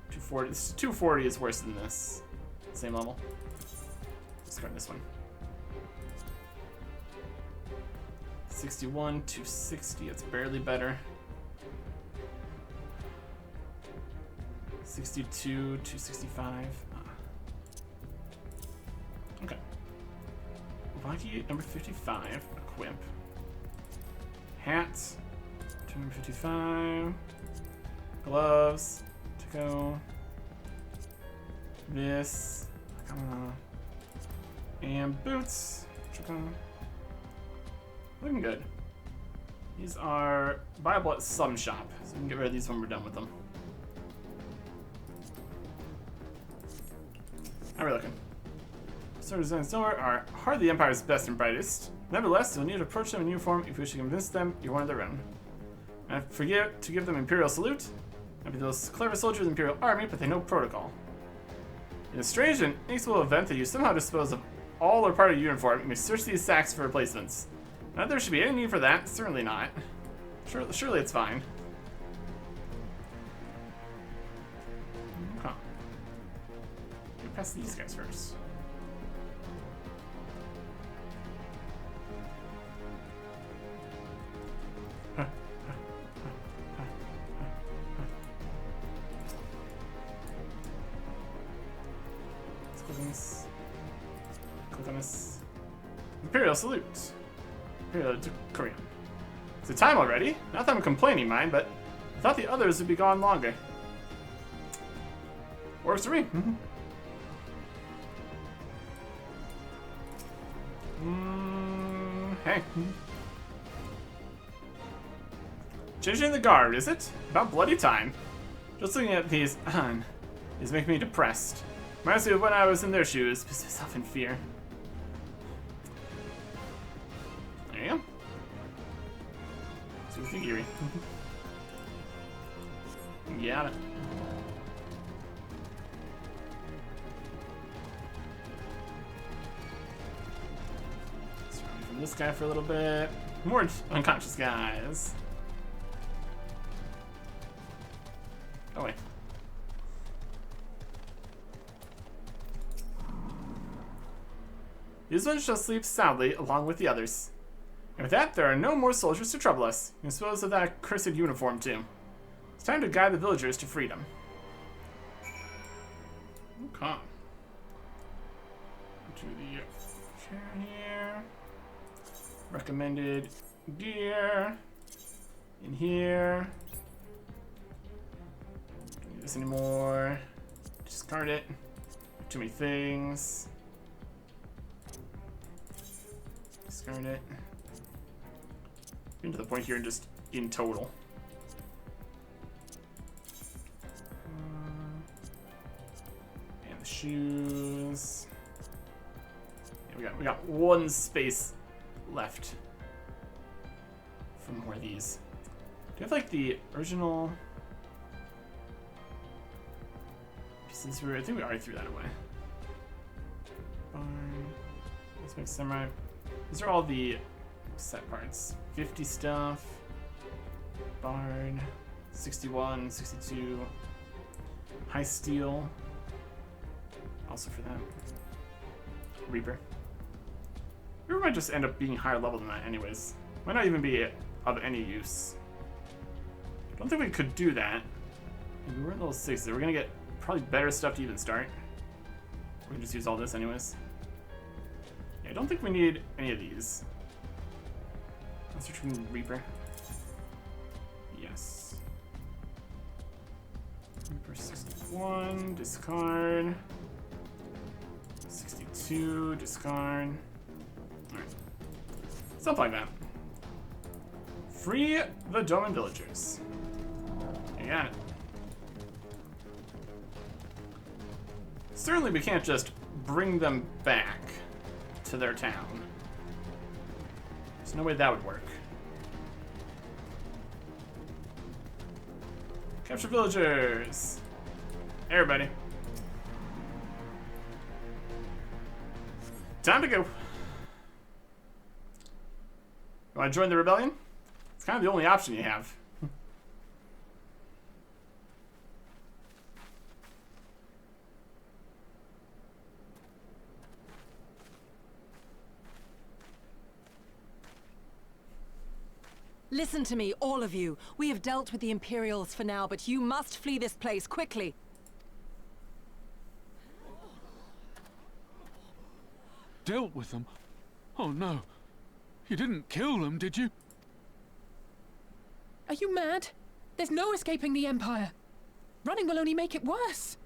240. This 240 is worse than this. Same level. Discard this one. 61, 260. It's barely better. 62, 265. Lucky number 55. Equip. Hat. 255. Gloves. To go. This. And boots. Looking good. These are viable at some shop, so we can get rid of these when we're done with them. How are we looking? Sword designs are hardly the Empire's best and brightest. Nevertheless, you'll need to approach them in uniform if you wish to convince them you're one of their own. And forget to give them Imperial salute. Might be those clever soldiers of the Imperial Army, but they know protocol. In a strange and inexplicable event that you somehow dispose of all or part of your uniform, you may search these sacks for replacements. Not that there should be any need for that. Certainly not. Surely it's fine. Okay. Get past these guys first. Click on this. Imperial salute. Imperial Korean. It's the time already. Not that I'm complaining, mind, but I thought the others would be gone longer. Works for me. Hey. Changing the guard, is it? About bloody time. Just looking at these is making me depressed. Reminds me of when I was in their shoes, pissed myself in fear. There you go. So we think Eerie. Got it. Let's run from this guy for a little bit. More unconscious guys. Oh wait. These ones shall sleep soundly along with the others. And with that, there are no more soldiers to trouble us. You can dispose of that cursed uniform too. It's time to guide the villagers to freedom. Okay. To the chair here. Recommended gear. In here. Don't need this anymore. Discard it. Too many things. Discard it. Getting to the point here, just in total. And the shoes. Yeah, we got one space left for more of these. Do you have like the original pieces? I think we already threw that away. Barn. Let's make samurai. These are all the set parts. 50 stuff. Barn. 61, 62. High steel. Also for that. Reaper. Reaper might just end up being higher level than that anyways. Might not even be of any use. Don't think we could do that. We were at level 6, so we're gonna get probably better stuff to even start. We can just use all this anyways. I don't think we need any of these. Let's search for Reaper. Yes. Reaper 61, discard. 62, discard. Alright. Something like that. Free the Doman villagers. You got it. Certainly we can't just bring them back to their town. There's no way that would work. Capture villagers. Everybody. Time to go. You want to join the rebellion? It's kind of the only option you have. Listen to me, all of you. We have dealt with the Imperials for now, but you must flee this place quickly. Dealt with them? Oh no. You didn't kill them, did you? Are you mad? There's no escaping the Empire. Running will only make it worse.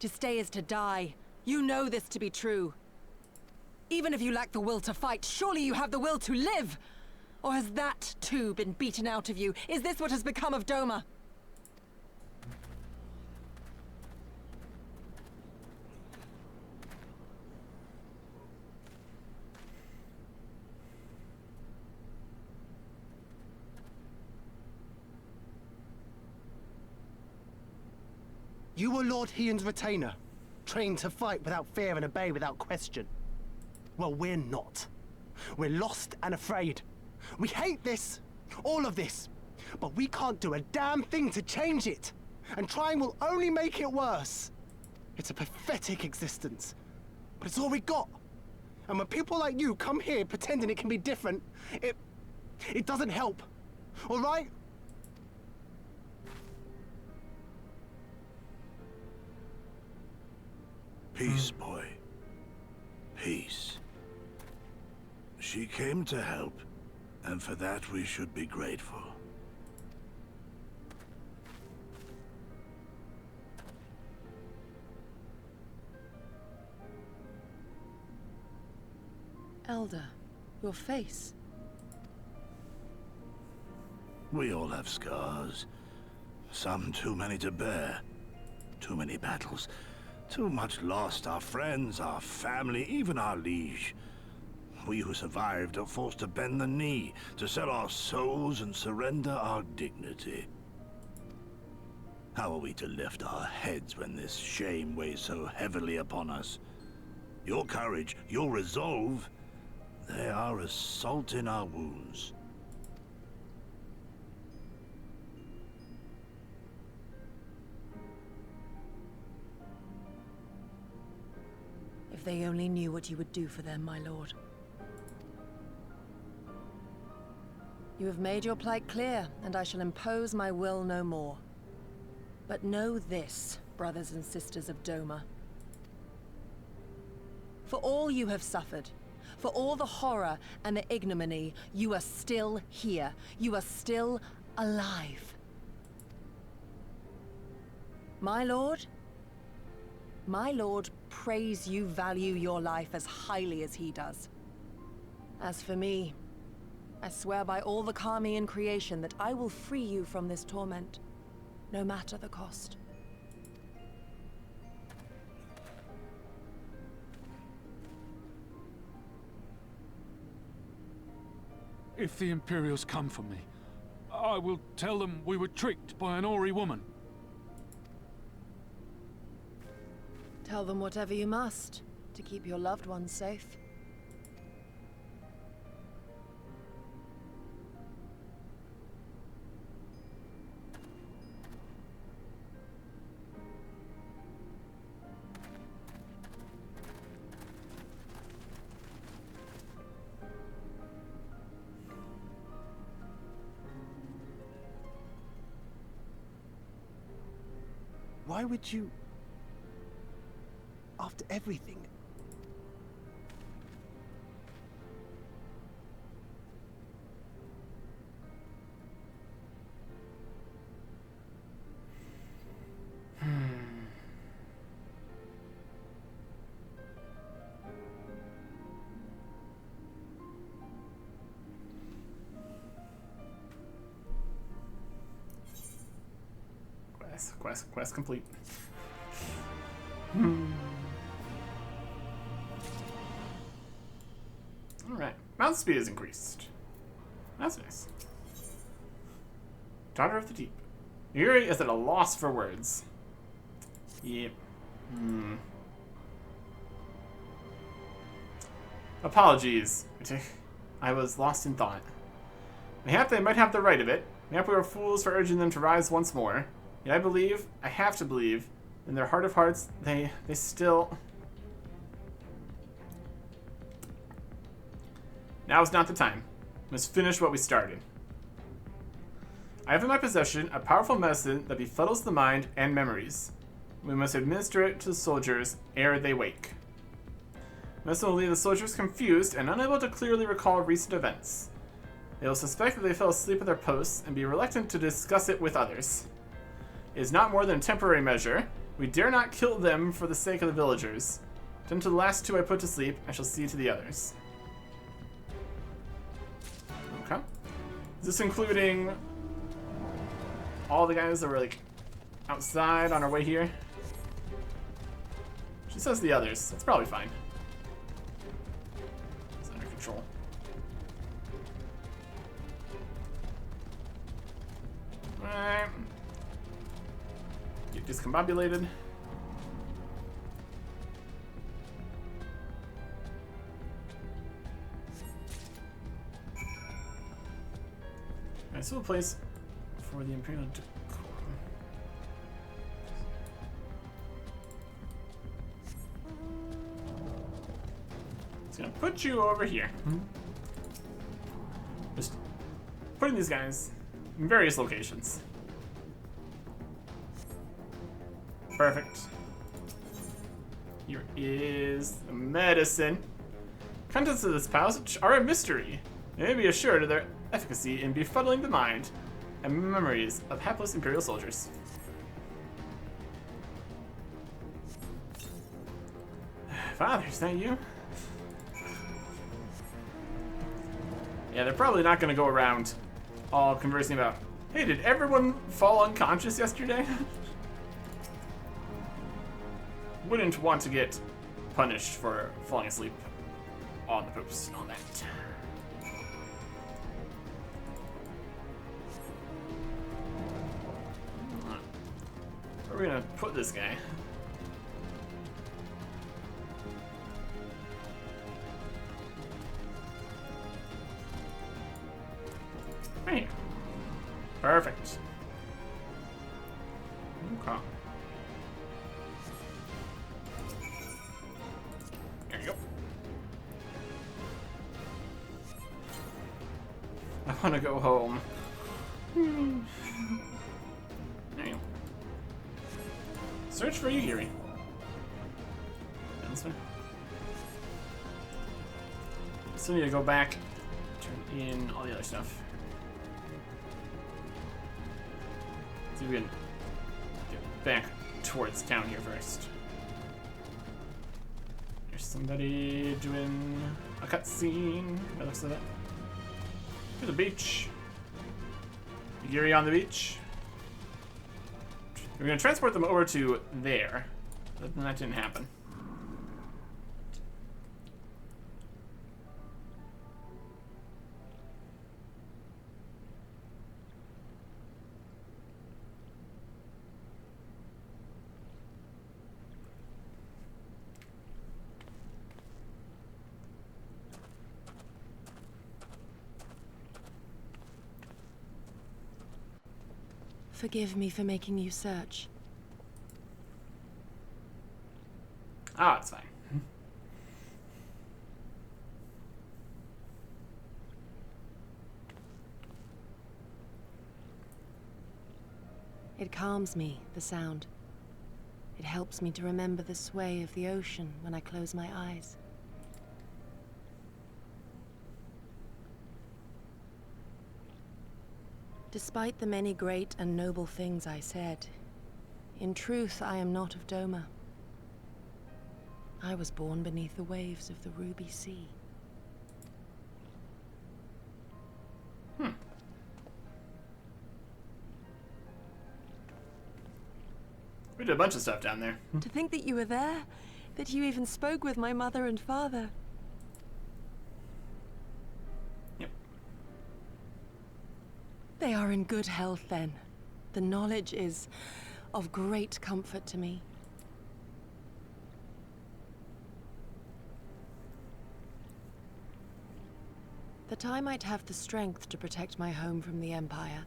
To stay is to die. You know this to be true. Even if you lack the will to fight, surely you have the will to live! Or has that, too, been beaten out of you? Is this what has become of Doma? You were Lord Hien's retainer, trained to fight without fear and obey without question. Well, we're not. We're lost and afraid. We hate this, all of this, but we can't do a damn thing to change it. And trying will only make it worse. It's a pathetic existence, but it's all we got. And when people like you come here pretending it can be different, it doesn't help, all right? Peace, boy. Peace. She came to help, and for that we should be grateful. Elder, your face. We all have scars. Some too many to bear. Too many battles. Too much lost, our friends, our family, even our liege. We who survived are forced to bend the knee, to sell our souls and surrender our dignity. How are we to lift our heads when this shame weighs so heavily upon us? Your courage, your resolve, they are as salt in our wounds. If they only knew what you would do for them, my lord. You have made your plight clear, and I shall impose my will no more. But know this, brothers and sisters of Doma. For all you have suffered, for all the horror and the ignominy, you are still here. You are still alive. My lord prays you value your life as highly as he does. As for me, I swear by all the Kami in creation that I will free you from this torment, no matter the cost. If the Imperials come for me, I will tell them we were tricked by an Ori woman. Tell them whatever you must, to keep your loved ones safe. Why would you... After everything? Quest complete. Alright. Mount speed is increased. That's nice. Daughter of the Deep. Yuri is at a loss for words. Yep. Apologies. I was lost in thought. Mayhap they might have the right of it. Mayhap we were fools for urging them to rise once more. Yet I have to believe, in their heart of hearts, they still... Now is not the time. We must finish what we started. I have in my possession a powerful medicine that befuddles the mind and memories. We must administer it to the soldiers ere they wake. This will leave the soldiers confused and unable to clearly recall recent events. They will suspect that they fell asleep at their posts and be reluctant to discuss it with others. It is not more than a temporary measure. We dare not kill them for the sake of the villagers. Tend to the last two I put to sleep, I shall see to the others. Okay. Is this including all the guys that were like outside on our way here? She says the others. That's probably fine. It's under control. Alright. Get discombobulated. Alright, so a place for the Imperial Decorum. It's gonna put you over here. Just putting these guys in various locations. Perfect. Here is the medicine. Contents of this pouch are a mystery. They may be assured of their efficacy in befuddling the mind and memories of hapless Imperial soldiers. Father, is that you? Yeah, they're probably not going to go around all conversing about, hey, did everyone fall unconscious yesterday? Wouldn't want to get punished for falling asleep on the post and all that. Where are we gonna put this guy? Right here. Perfect. Okay. There you go. I want to go home. There you go. Search for Yugiri. This one. Still need to go back, turn in all the other stuff. See if we can get back towards town here first. There's somebody doing a cutscene. That looks like that. To the beach. Yugiri on the beach. We're gonna transport them over to there. But that didn't happen. Forgive me for making you search. Oh, it's fine. It calms me, the sound. It helps me to remember the sway of the ocean when I close my eyes. Despite the many great and noble things I said, in truth I am not of Doma. I was born beneath the waves of the Ruby Sea. We did a bunch of stuff down there. To think that you were there, that you even spoke with my mother and father. Yep. They are in good health then. The knowledge is of great comfort to me. That I might have the strength to protect my home from the Empire,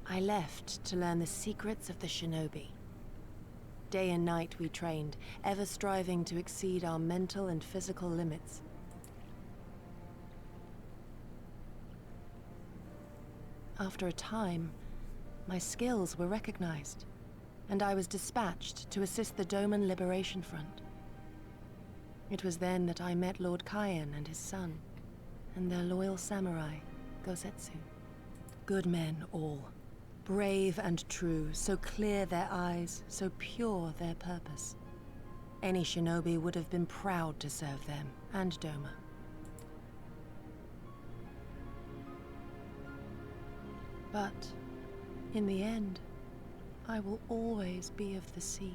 I left to learn the secrets of the shinobi. Day and night we trained, ever striving to exceed our mental and physical limits. After a time, my skills were recognized. and I was dispatched to assist the Doman Liberation Front. It was then that I met Lord Kyan and his son, and their loyal samurai, Gosetsu. Good men all. Brave and true, so clear their eyes, so pure their purpose. Any shinobi would have been proud to serve them, and Doma. But, in the end, I will always be of the sea.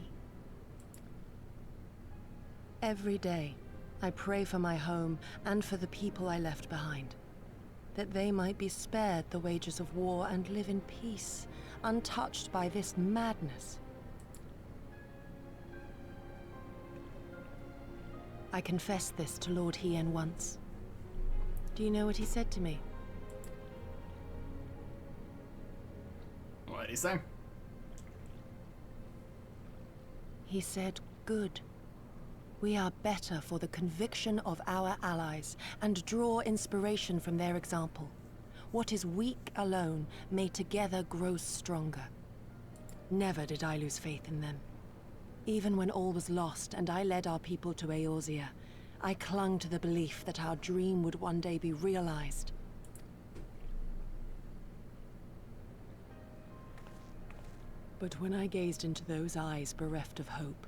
Every day, I pray for my home and for the people I left behind, that they might be spared the wages of war and live in peace, untouched by this madness. I confessed this to Lord Hien once. Do you know what he said to me? What did he say? He said, "Good. We are better for the conviction of our allies, and draw inspiration from their example. What is weak alone may together grow stronger." Never did I lose faith in them. Even when all was lost and I led our people to Eorzea, I clung to the belief that our dream would one day be realized. But when I gazed into those eyes bereft of hope,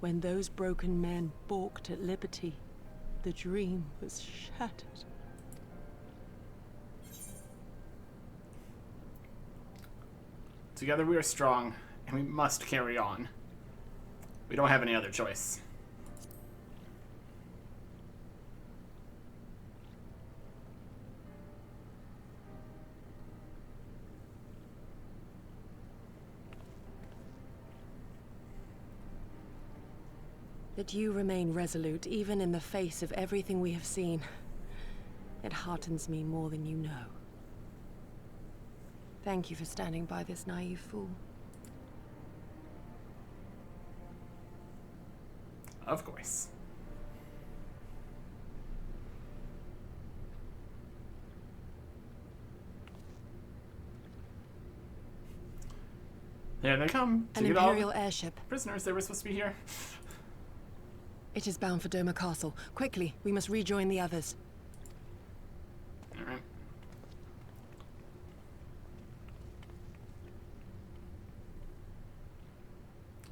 when those broken men balked at liberty, the dream was shattered. Together we are strong, and we must carry on. We don't have any other choice. That you remain resolute, even in the face of everything we have seen. It heartens me more than you know. Thank you for standing by this naive fool. Of course. There they come to An get all Imperial airship. prisoners that were supposed to be here. It is bound for Doma Castle. Quickly, we must rejoin the others. Alright.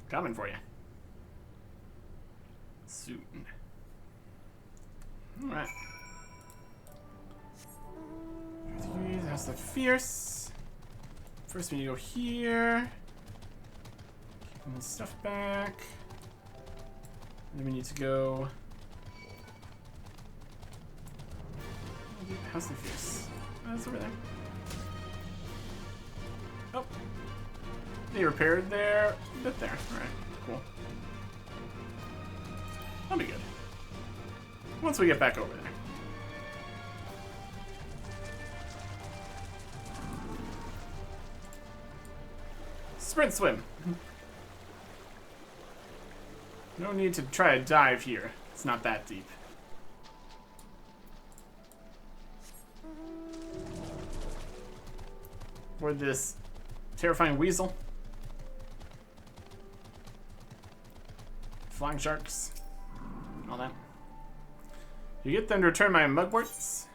Coming for you. Soon. Alright. That's the fierce. First we need to go here. Keeping the stuff back. And then we need to go. How's the fierce? Oh, it's over there. Oh. They repaired their bit there. Alright, cool. That'll be good. Once we get back over there. Sprint swim. No need to try to dive here. It's not that deep. Or this terrifying weasel. Flying sharks. All that. You get them to return my mugworts?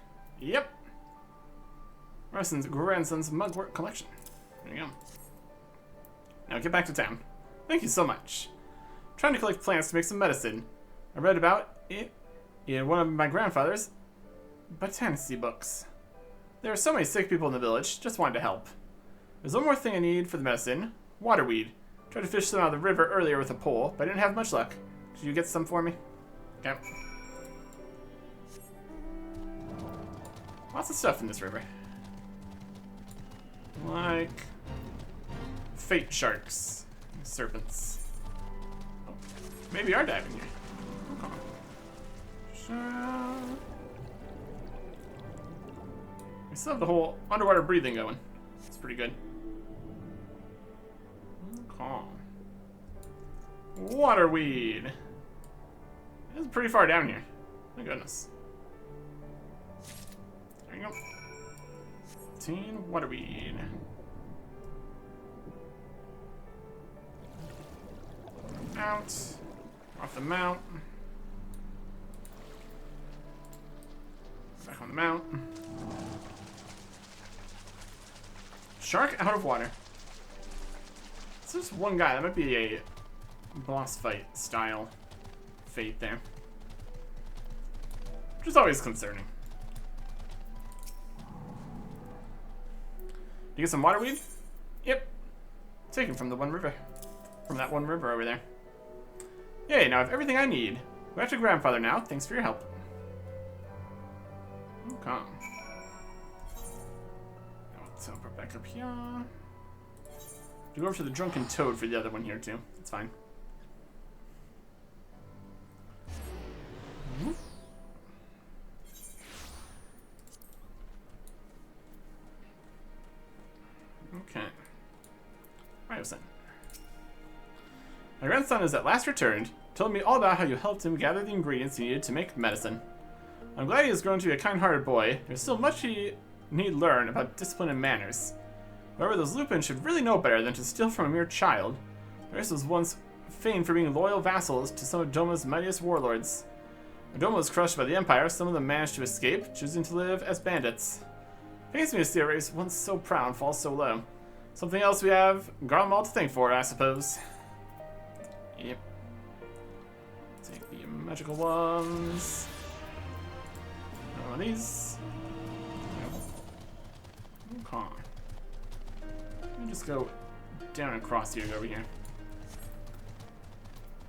Yep. Rustin's grandson's mugwort collection. There you go. Now get back to town. Thank you so much. I'm trying to collect plants to make some medicine. I read about it in one of my grandfather's botany books. There are so many sick people in the village, just wanted to help. There's one more thing I need for the medicine. Waterweed. Tried to fish some out of the river earlier with a pole, but I didn't have much luck. Could you get some for me? Okay. Lots of stuff in this river. Like fate sharks, serpents. Oh, maybe are diving here. Okay. We still have the whole underwater breathing going. It's pretty good. Calm. Waterweed. It's pretty far down here. My goodness. There you go. 15 waterweed. out. Off the mount. Back on the mount. Shark out of water. It's just one guy. That might be a boss fight style fate there. Which is always concerning. You get some waterweed? Yep. Taken from the one river. From that one river over there. Yay, now I have everything I need. We're at your grandfather now. Thanks for your help. Okay. So we're back up here. You go over to the drunken toad for the other one here too. That's fine. Okay. Ryosen. My grandson is at last returned. Told me all about how you helped him gather the ingredients he needed to make medicine. I'm glad he has grown to be a kind-hearted boy. There's still much he need learn about discipline and manners. However, those Lupins should really know better than to steal from a mere child. The rest was once famed for being loyal vassals to some of Doma's mightiest warlords. When Doma was crushed by the Empire, some of them managed to escape, choosing to live as bandits. It pains me to see a race once so proud fall so low. Something else we have Garlemald to thank for, I suppose. Yep. Take the magical ones. One of these. Okay. Let me just go down and across here and over here.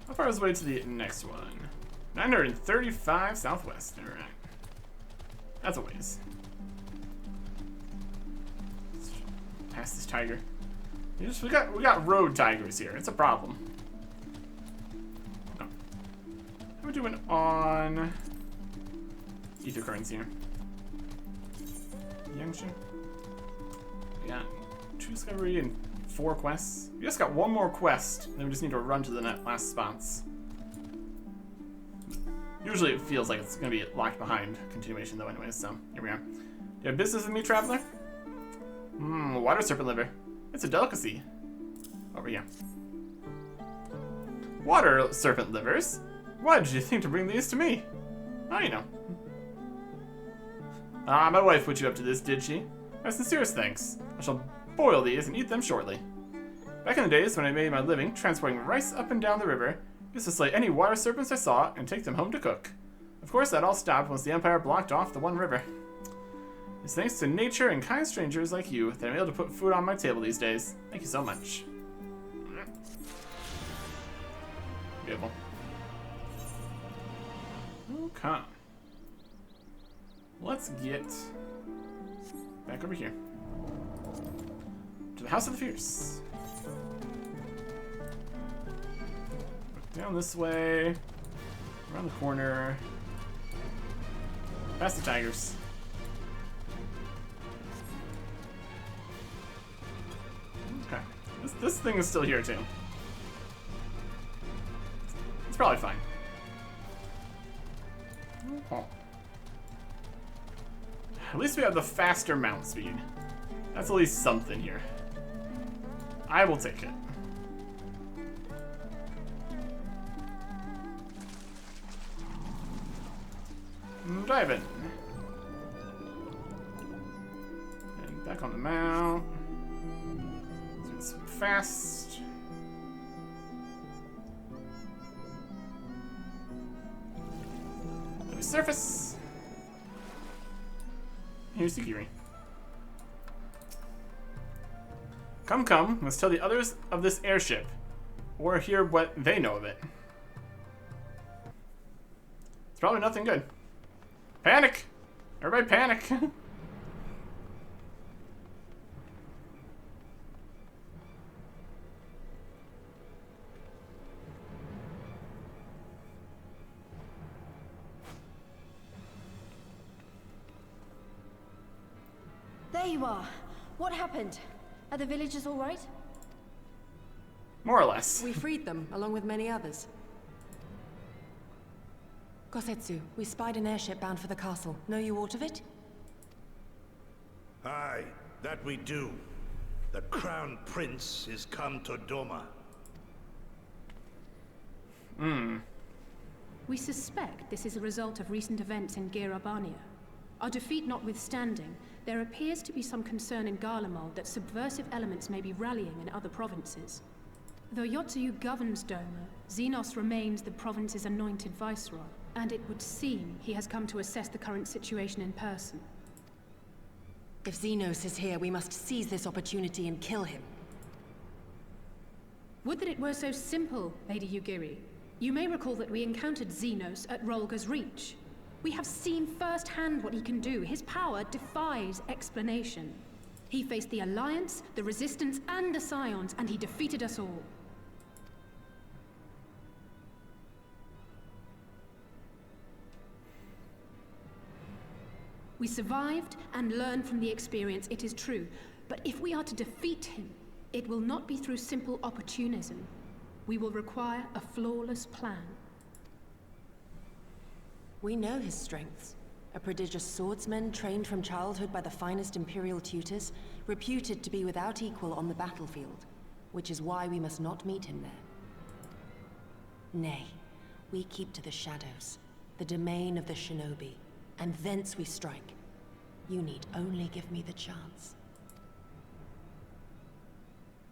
How far is the way to the next one? 935 southwest. Alright. That's a ways. Let's pass this tiger. We got road tigers here. It's a problem. Okay. How are we doing on ether currents here? Youngster? We got 2 discovery and 4 quests. We just got 1 more quest, then we just need to run to the last spots. Usually it feels like it's gonna be locked behind continuation though anyways, so here we are. Do you have business with me, traveler? Water serpent liver. It's a delicacy. Over here. Water serpent livers? Why did you think to bring these to me? Oh, you know. My wife put you up to this, did she? My sincerest thanks. I shall boil these and eat them shortly. Back in the days when I made my living transporting rice up and down the river, I used to slay any water serpents I saw and take them home to cook. Of course, that all stopped once the Empire blocked off the one river. It's thanks to nature and kind strangers like you that I'm able to put food on my table these days. Thank you so much. Beautiful. Okay. Let's get back over here. To the House of the Fierce. Down this way. Around the corner. Past the tigers. Okay. This thing is still here too. It's probably fine. Oh. At least we have the faster mount speed. That's at least something here. I will take it. Dive in. And back on the mount. So it's fast. Let me surface. Here's Yukiri. Come, let's tell the others of this airship, or hear what they know of it. It's probably nothing good. Panic! Everybody panic! There you are. What happened? Are the villagers all right? More or less. We freed them, along with many others. Gosetsu, we spied an airship bound for the castle. Know you aught of it? Aye, that we do. The Crown Prince is come to Doma. We suspect this is a result of recent events in Girabania. Our defeat notwithstanding, there appears to be some concern in Garlemald that subversive elements may be rallying in other provinces. Though Yotsuyu governs Doma, Xenos remains the province's anointed viceroy, and it would seem he has come to assess the current situation in person. If Xenos is here, we must seize this opportunity and kill him. Would that it were so simple, Lady Yugiri. You may recall that we encountered Xenos at Rolga's Reach. We have seen firsthand what he can do. His power defies explanation. He faced the Alliance, the Resistance, and the Scions, and he defeated us all. We survived and learned from the experience, it is true. But if we are to defeat him, it will not be through simple opportunism. We will require a flawless plan. We know his strengths. A prodigious swordsman trained from childhood by the finest Imperial tutors, reputed to be without equal on the battlefield, which is why we must not meet him there. Nay, we keep to the shadows, the domain of the shinobi, and thence we strike. You need only give me the chance.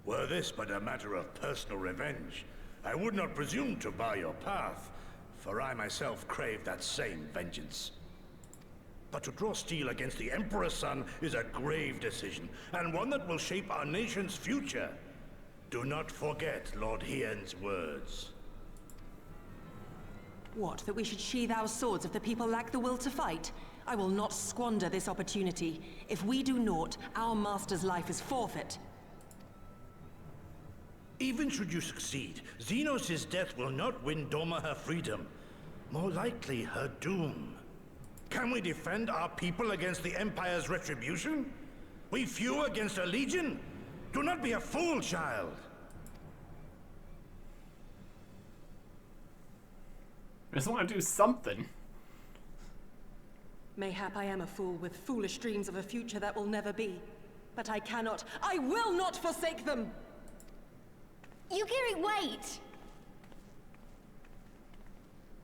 Were this but a matter of personal revenge, I would not presume to bar your path, for I myself crave that same vengeance. But to draw steel against the Emperor's son is a grave decision, and one that will shape our nation's future. Do not forget Lord Hien's words. What, that we should sheathe our swords if the people lack the will to fight? I will not squander this opportunity. If we do naught, our master's life is forfeit. Even should you succeed, Xenos' death will not win Doma her freedom. More likely, her doom. Can we defend our people against the Empire's retribution? We few against a legion? Do not be a fool, child. I just want to do something. Mayhap I am a fool with foolish dreams of a future that will never be. But I will not forsake them! Yugiri, wait!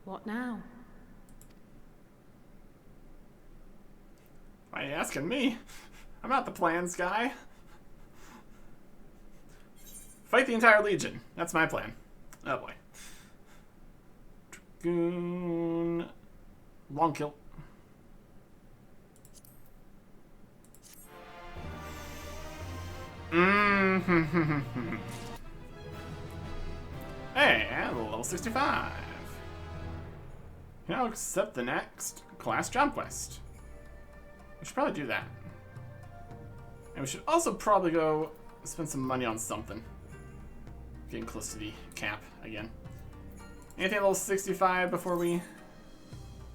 What now? Why are you asking me? I'm not the plans guy. Fight the entire Legion. That's my plan. Oh boy. Dragoon. Long kill. Hey, and level 65. Now accept the next class job quest. We should probably do that. And we should also probably go spend some money on something. Getting close to the cap again. Anything at level 65 before we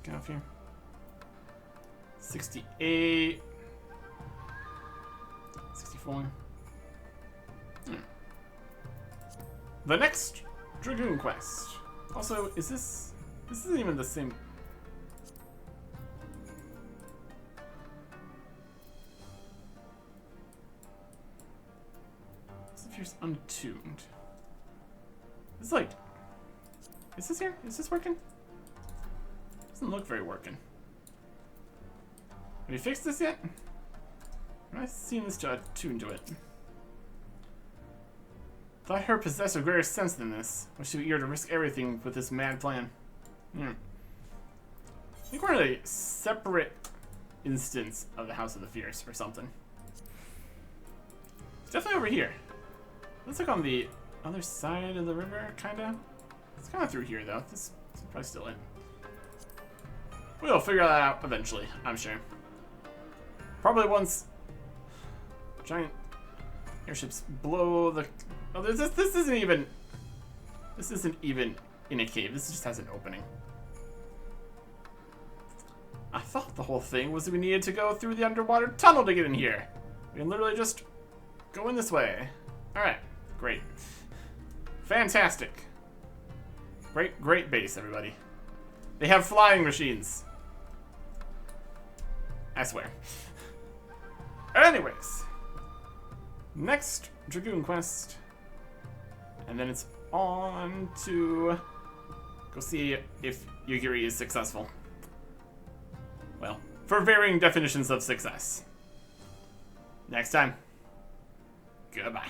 get off here? 68. 64. The next Dragoon quest. Also, is this isn't even the same. This appears untuned. It's like, is this here? Is this working? Doesn't look very working. Have you fixed this yet? I've not seen this tuned to it. Thought her possessed a greater sense than this. Was she eager to risk everything with this mad plan? I think we're in a separate instance of the House of the Fierce or something. It's definitely over here. Looks like on the other side of the river, kinda. It's kinda through here though. This is probably still in. We'll figure that out eventually, I'm sure. Probably once giant airships blow the... Oh, this isn't even... This isn't even in a cave. This just has an opening. I thought the whole thing was that we needed to go through the underwater tunnel to get in here. We can literally just go in this way. Alright, great. Fantastic. Great base, everybody. They have flying machines. I swear. Anyways. Next Dragoon quest. And then it's on to Go see if Yugiri is successful. Well, for varying definitions of success. Next time. Goodbye.